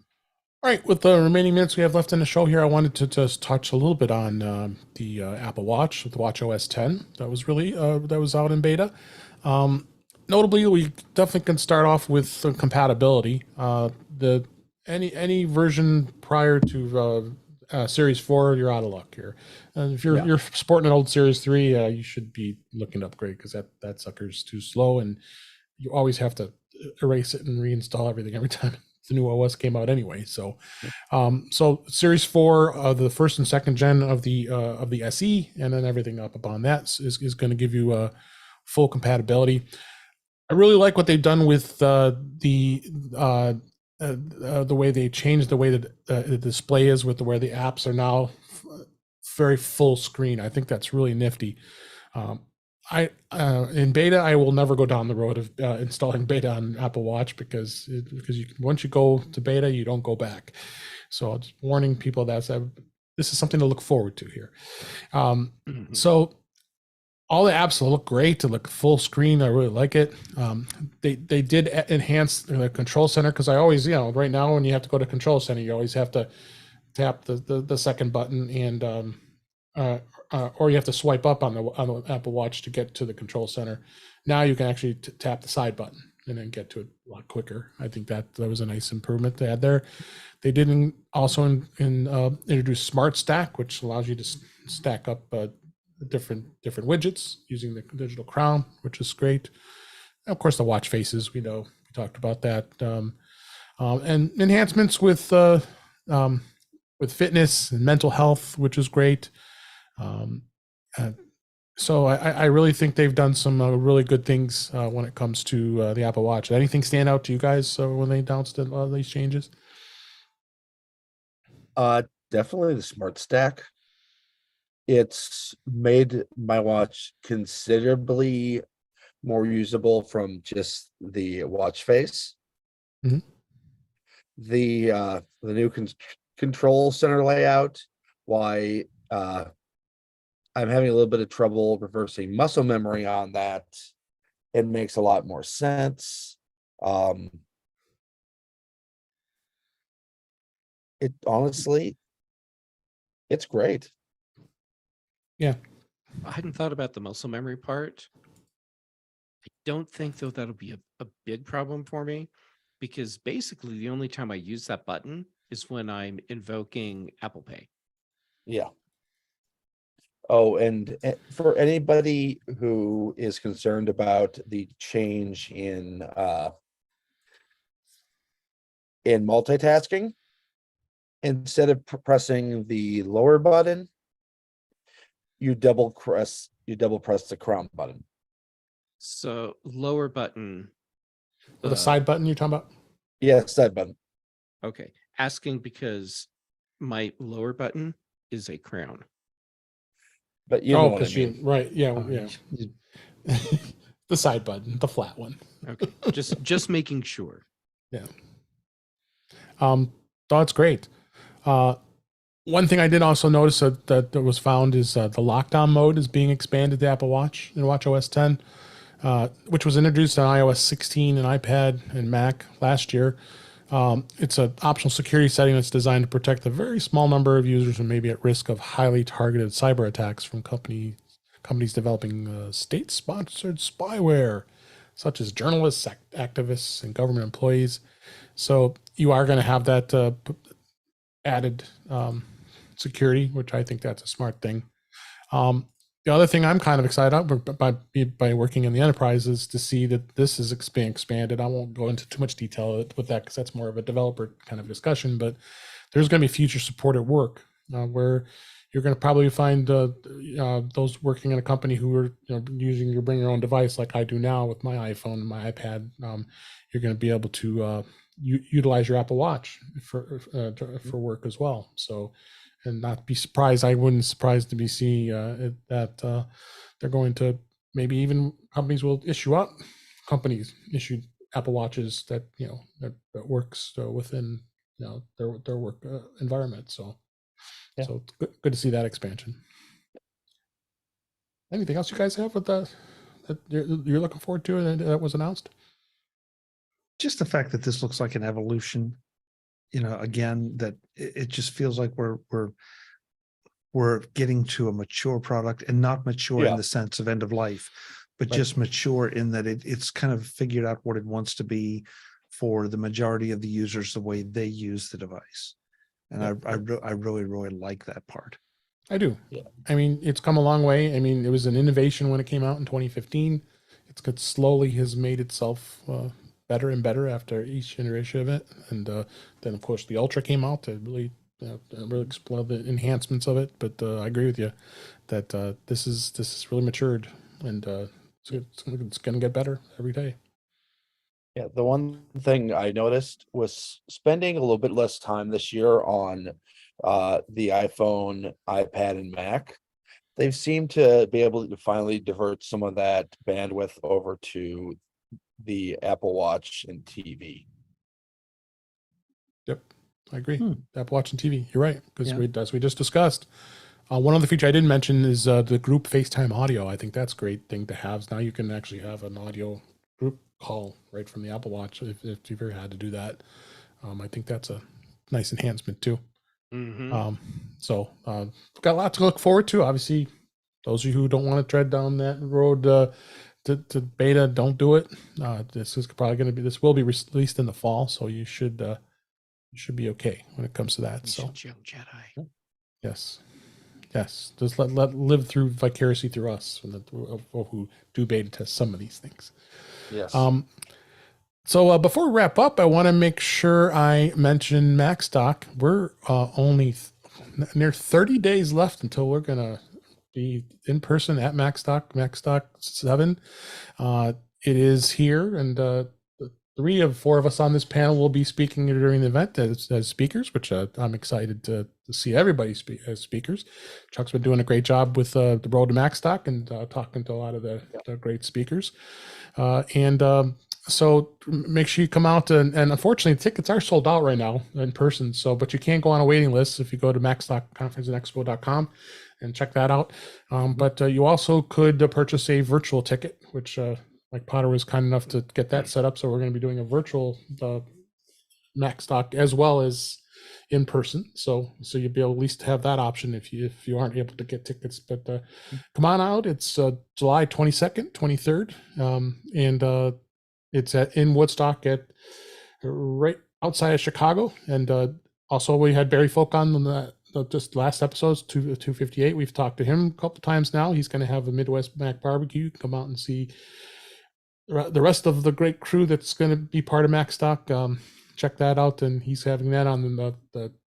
Speaker 3: All right, with the remaining minutes we have left in the show here, I wanted to just touch a little bit on the Apple Watch, with the Watch OS 10 that was out in beta. Notably, we definitely can start off with compatibility. Any version prior to Series 4, you're out of luck here. If you're sporting an old Series 3, you should be looking to upgrade, because that sucker's too slow, and you always have to erase it and reinstall everything every time the new OS came out anyway. So, so Series 4, the first and second gen of the SE, and then everything up upon that is going to give you full compatibility. I really like what they've done with the way they changed the way that the display is, with where the apps are now very full screen. I think that's really nifty. In beta, I will never go down the road of installing beta on Apple Watch because once you go to beta, you don't go back. So I'm just warning people that this is something to look forward to here. So all the apps will look great to look full screen. I really like it. They did enhance the control center, because I always, right now when you have to go to control center, you always have to tap the second button and or you have to swipe up on the Apple Watch to get to the control center. Now you can actually tap the side button and then get to it a lot quicker. I think that was a nice improvement they had there. They did also introduce Smart Stack, which allows you to stack up different widgets using the digital crown, which is great. And of course, the watch faces, we talked about that, and enhancements with fitness and mental health, which is great. So I really think they've done some really good things when it comes to the Apple Watch. Did anything stand out to you guys when they announced these changes?
Speaker 2: Definitely the Smart Stack. It's made my watch considerably more usable from just the watch face.
Speaker 3: Mm-hmm.
Speaker 2: The new control center layout, why I'm having a little bit of trouble reversing muscle memory on that. It makes a lot more sense. It honestly, it's great.
Speaker 3: Yeah.
Speaker 1: I hadn't thought about the muscle memory part. I don't think, though, that'll be a big problem for me, because basically the only time I use that button is when I'm invoking Apple Pay.
Speaker 2: Yeah. Oh, and for anybody who is concerned about the change in multitasking, instead of pressing the lower button, you double press the crown button.
Speaker 1: So lower button.
Speaker 3: The side button you're talking about?
Speaker 2: Yes, side button.
Speaker 1: Okay. Asking because my lower button is a crown.
Speaker 2: But you know what I
Speaker 3: you
Speaker 2: mean.
Speaker 3: right, yeah. The side button, the flat one.
Speaker 1: Okay. just making sure.
Speaker 3: Yeah. That's great. One thing I did also notice that was found is the lockdown mode is being expanded to Apple Watch and WatchOS 10, which was introduced on iOS 16 and iPad and Mac last year. It's an optional security setting that's designed to protect a very small number of users who may be at risk of highly targeted cyber attacks from companies developing state-sponsored spyware, such as journalists, activists, and government employees. So you are going to have that added security, which I think that's a smart thing. The other thing I'm kind of excited about by working in the enterprise is to see that this is expanded. I won't go into too much detail with that because that's more of a developer kind of discussion, but there's going to be future support at work where you're going to probably find those working in a company who are using your bring your own device like I do now with my iPhone and my iPad. You're going to be able to utilize your Apple Watch for work as well. So, and not be surprised. I wouldn't surprise to be seeing that they're going to maybe even companies issue Apple Watches that that works within their work environment. So, so it's good to see that expansion. Anything else you guys have with that you're looking forward to and that was announced?
Speaker 4: Just the fact that this looks like an evolution, again, that it just feels like we're getting to a mature product, and not mature in the sense of end of life, but just mature in that it's kind of figured out what it wants to be for the majority of the users, the way they use the device. And I really, really like that part.
Speaker 3: I do.
Speaker 2: Yeah.
Speaker 3: I mean, it's come a long way. I mean, it was an innovation when it came out in 2015. It slowly has made itself better and better after each generation of it. And then of course the Ultra came out to really explore the enhancements of it. But I agree with you that this is really matured, and it's going to get better every day.
Speaker 2: Yeah, the one thing I noticed was spending a little bit less time this year on the iPhone, iPad, and Mac. They've seemed to be able to finally divert some of that bandwidth over to the Apple Watch and TV.
Speaker 3: Yep, I agree.
Speaker 4: Hmm.
Speaker 3: Apple Watch and TV. You're right, because
Speaker 4: Yeah.
Speaker 3: as we just discussed, one other feature I didn't mention is the group FaceTime audio. I think that's a great thing to have. Now you can actually have an audio group call right from the Apple Watch if you've ever had to do that. I think that's a nice enhancement too. So we've got a lot to look forward to. Obviously, those of you who don't want to tread down that road to beta, don't do it. This will be released in the fall, so you should be okay when it comes to that. So
Speaker 1: Young Jedi.
Speaker 3: yes, just let live through vicariously through us who do beta test some of these things.
Speaker 2: Yes.
Speaker 3: So before we wrap up, I want to make sure I mention MacStock. We're only near 30 days left until we're going to be in person at MacStock 7. It is here, and 3 of 4 of us on this panel will be speaking during the event as speakers, which I'm excited to see everybody speak as speakers. Chuck's been doing a great job with the road to MacStock and talking to a lot of the great speakers. So make sure you come out, and unfortunately tickets are sold out right now in person. So, but you can go on a waiting list if you go to MacStockConferenceandExpo.com and check that out. But you also could purchase a virtual ticket, which Mike Potter was kind enough to get that set up. So we're going to be doing a virtual MacStock as well as in person. So you'll be able to at least have that option if you aren't able to get tickets. But come on out. It's July 22nd, 23rd, and it's in Woodstock at right outside of Chicago. And also we had Barry Folk on the just last episodes, 258. We've talked to him a couple times now. He's going to have a Midwest Mac barbecue. Come out and see the rest of the great crew that's going to be part of MacStock. Check that out, and he's having that on the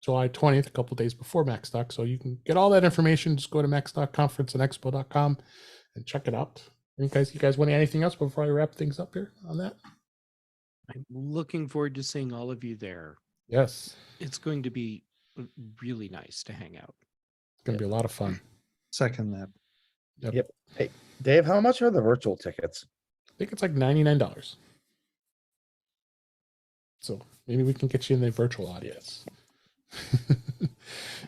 Speaker 3: July 20th, a couple days before MacStock. So you can get all that information. Just go to MacStockConferenceandExpo.com and check it out. You guys want anything else before I wrap things up here on that?
Speaker 1: I'm looking forward to seeing all of you there.
Speaker 3: Yes,
Speaker 1: It's going to be really nice to hang out.
Speaker 3: it's going to be a lot of fun.
Speaker 4: Second that.
Speaker 2: Yep. Hey, Dave, how much are the virtual tickets?
Speaker 3: I think it's like $99. So maybe we can get you in the virtual audience.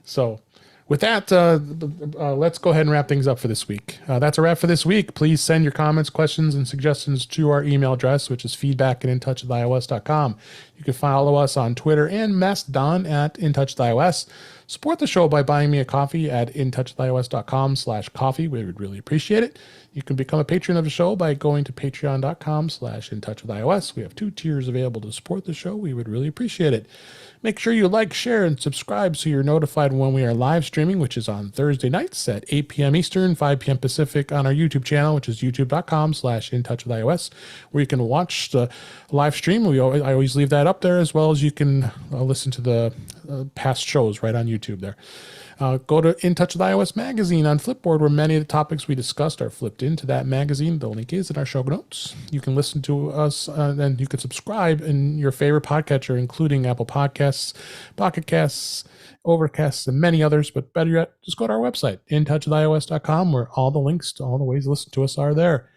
Speaker 3: So with that, let's go ahead and wrap things up for this week. That's a wrap for this week. Please send your comments, questions, and suggestions to our email address, which is feedback@intouchwithios.com. You can follow us on Twitter and Mastodon at intouchwithios. Support the show by buying me a coffee at intouchwithios.com/coffee. We would really appreciate it. You can become a patron of the show by going to patreon.com/intouchwithios. We have 2 tiers available to support the show. We would really appreciate it. Make sure you like, share, and subscribe so you're notified when we are live streaming, which is on Thursday nights at 8 p.m. Eastern, 5 p.m. Pacific on our YouTube channel, which is youtube.com/intouchwithios, where you can watch the live stream. I always leave that up there, as well as you can listen to the past shows right on YouTube there. Go to In Touch with iOS magazine on Flipboard, where many of the topics we discussed are flipped into that magazine. The link is in our show notes. You can listen to us and you can subscribe in your favorite podcatcher, including Apple Podcasts, Pocket Casts, Overcasts, and many others. But better yet, just go to our website, intouchwithios.com, where all the links to all the ways to listen to us are there.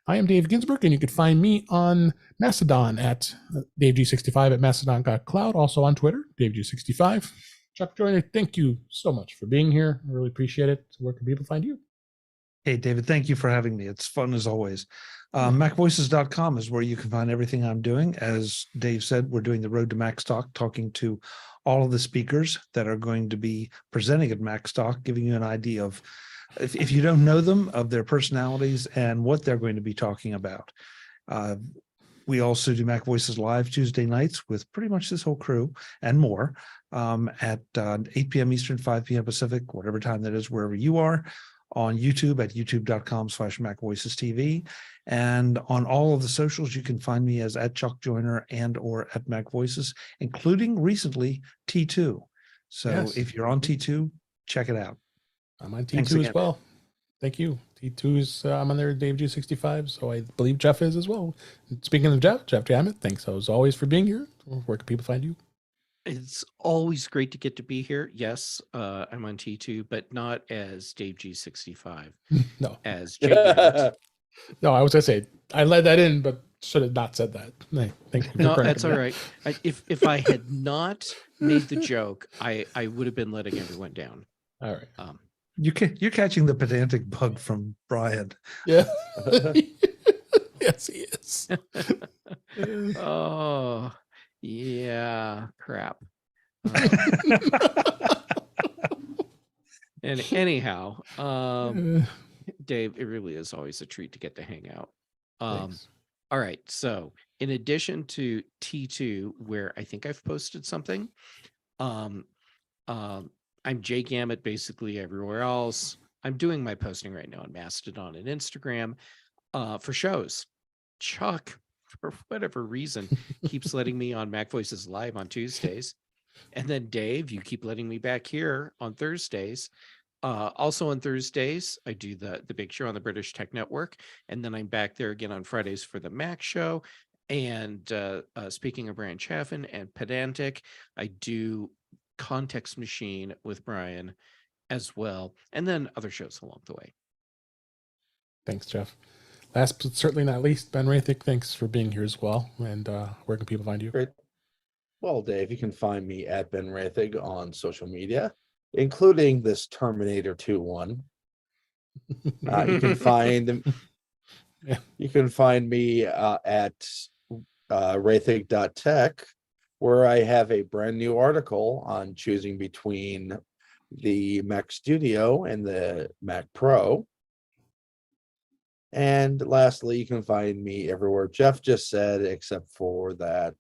Speaker 3: I am Dave Ginsburg, and you can find me on Mastodon at DaveG65 at Mastodon.cloud, also on Twitter, DaveG65. Chuck Joyner, thank you so much for being here. I really appreciate it. Where can people find you?
Speaker 4: Hey, David, thank you for having me. It's fun as always. MacVoices.com is where you can find everything I'm doing. As Dave said, we're doing the Road to MacStock, talking to all of the speakers that are going to be presenting at MacStock, giving you an idea of, if you don't know them, of their personalities and what they're going to be talking about. We also do Mac Voices Live Tuesday nights with pretty much this whole crew and more at 8 p.m. Eastern, 5 p.m. Pacific, whatever time that is, wherever you are. on YouTube at youtube.com/MacVoicesTV. And on all of the socials, you can find me as at Chuck Joyner and or at Mac Voices, including recently T2. So
Speaker 3: Yes.
Speaker 4: if you're on T2, check it out.
Speaker 3: I'm on
Speaker 4: Thanks
Speaker 3: T2
Speaker 4: again.
Speaker 3: as well. Thank you. T2's I'm on there, Dave G65, so I believe Jeff is as well. And speaking of Jeff Jammett, thanks as always for being here. Where can people find you?
Speaker 1: It's always great to get to be here. Yes, I'm on T2, but not as Dave G65,
Speaker 3: No,
Speaker 1: as Jay Garrett.
Speaker 3: no, I was gonna say I led that in, but should have not said that. Thank you.
Speaker 1: No,
Speaker 3: for
Speaker 1: that's all
Speaker 3: correcting
Speaker 1: right. If I had not made the joke, I would have been letting everyone down.
Speaker 3: that. All right.
Speaker 4: You're catching the pedantic bug from Brian.
Speaker 3: Yeah. Yes, he is.
Speaker 1: Oh, yeah, crap. And anyhow, Dave, it really is always a treat to get to hang out.
Speaker 3: Thanks.
Speaker 1: All right. So in addition to T2, where I think I've posted something, I'm Jay Gamet basically everywhere else. I'm doing my posting right now on Mastodon and Instagram for shows. Chuck, for whatever reason, keeps letting me on Mac Voices Live on Tuesdays. And then Dave, you keep letting me back here on Thursdays. Also on Thursdays, I do the big show on the British Tech Network. And then I'm back there again on Fridays for the Mac show. And speaking of Brian Chaffin and Pedantic, I do Context Machine with Brian as well. And then other shows along the way.
Speaker 3: Thanks, Jeff. Last but certainly not least, Ben Rathick, thanks for being here as well. And where can people find you?
Speaker 2: Great. Well, Dave, you can find me at Ben Rathig on social media, including this Terminator 2 one. You can find
Speaker 3: Yeah.
Speaker 2: you can find me at rathig.tech, where I have a brand new article on choosing between the Mac Studio and the Mac Pro. And lastly, you can find me everywhere Jeff just said, except for that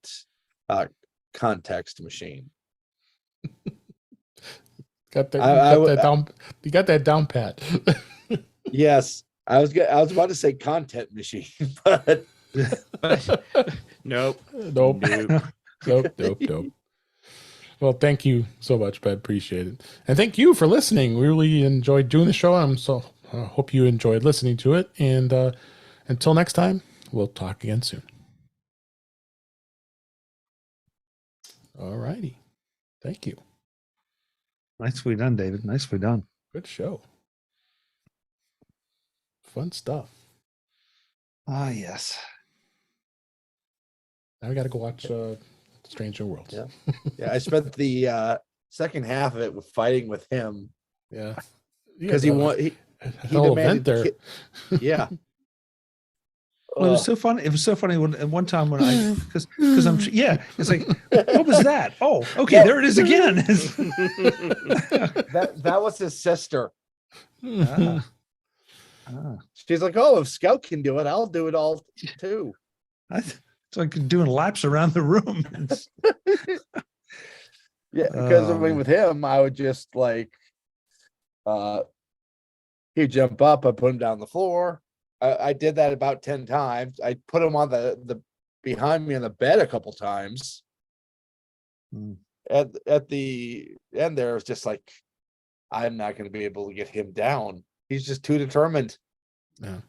Speaker 2: Context Machine.
Speaker 3: Got that,
Speaker 2: I
Speaker 3: you got that down pat.
Speaker 2: Yes, I was about to say Content Machine, but
Speaker 1: Nope.
Speaker 3: Nope. Nope. Well, thank you so much, Ben. Appreciate it. And thank you for listening. We really enjoyed doing the show. I hope you enjoyed listening to it. And until next time, we'll talk again soon. All righty. Thank you.
Speaker 4: Nicely done, David. Nicely done.
Speaker 3: Good show. Fun stuff.
Speaker 4: Ah, yes.
Speaker 3: Now we got to go watch Strange New Worlds.
Speaker 2: Yeah. Yeah, I spent the second half of it with fighting with him.
Speaker 3: Yeah.
Speaker 2: Because he
Speaker 3: whole
Speaker 2: demanded
Speaker 3: event there.
Speaker 2: Yeah.
Speaker 4: Well, it was so funny. It was so funny when at one time when I because it's like, what was that? Oh, okay,
Speaker 2: Yeah.
Speaker 4: there it is again.
Speaker 2: that was his sister.
Speaker 4: Ah.
Speaker 2: She's like, oh, if Scout can do it, I'll do it all too.
Speaker 4: It's like doing laps around the room.
Speaker 2: Yeah, because I mean,
Speaker 4: man.
Speaker 2: with him, I would just like he'd jump up, I put him down the floor. I did that about 10 times. I put him on the behind me on the bed a couple times. At the end there, it was just like, I'm not going to be able to get him down. He's just too determined.
Speaker 3: Yeah.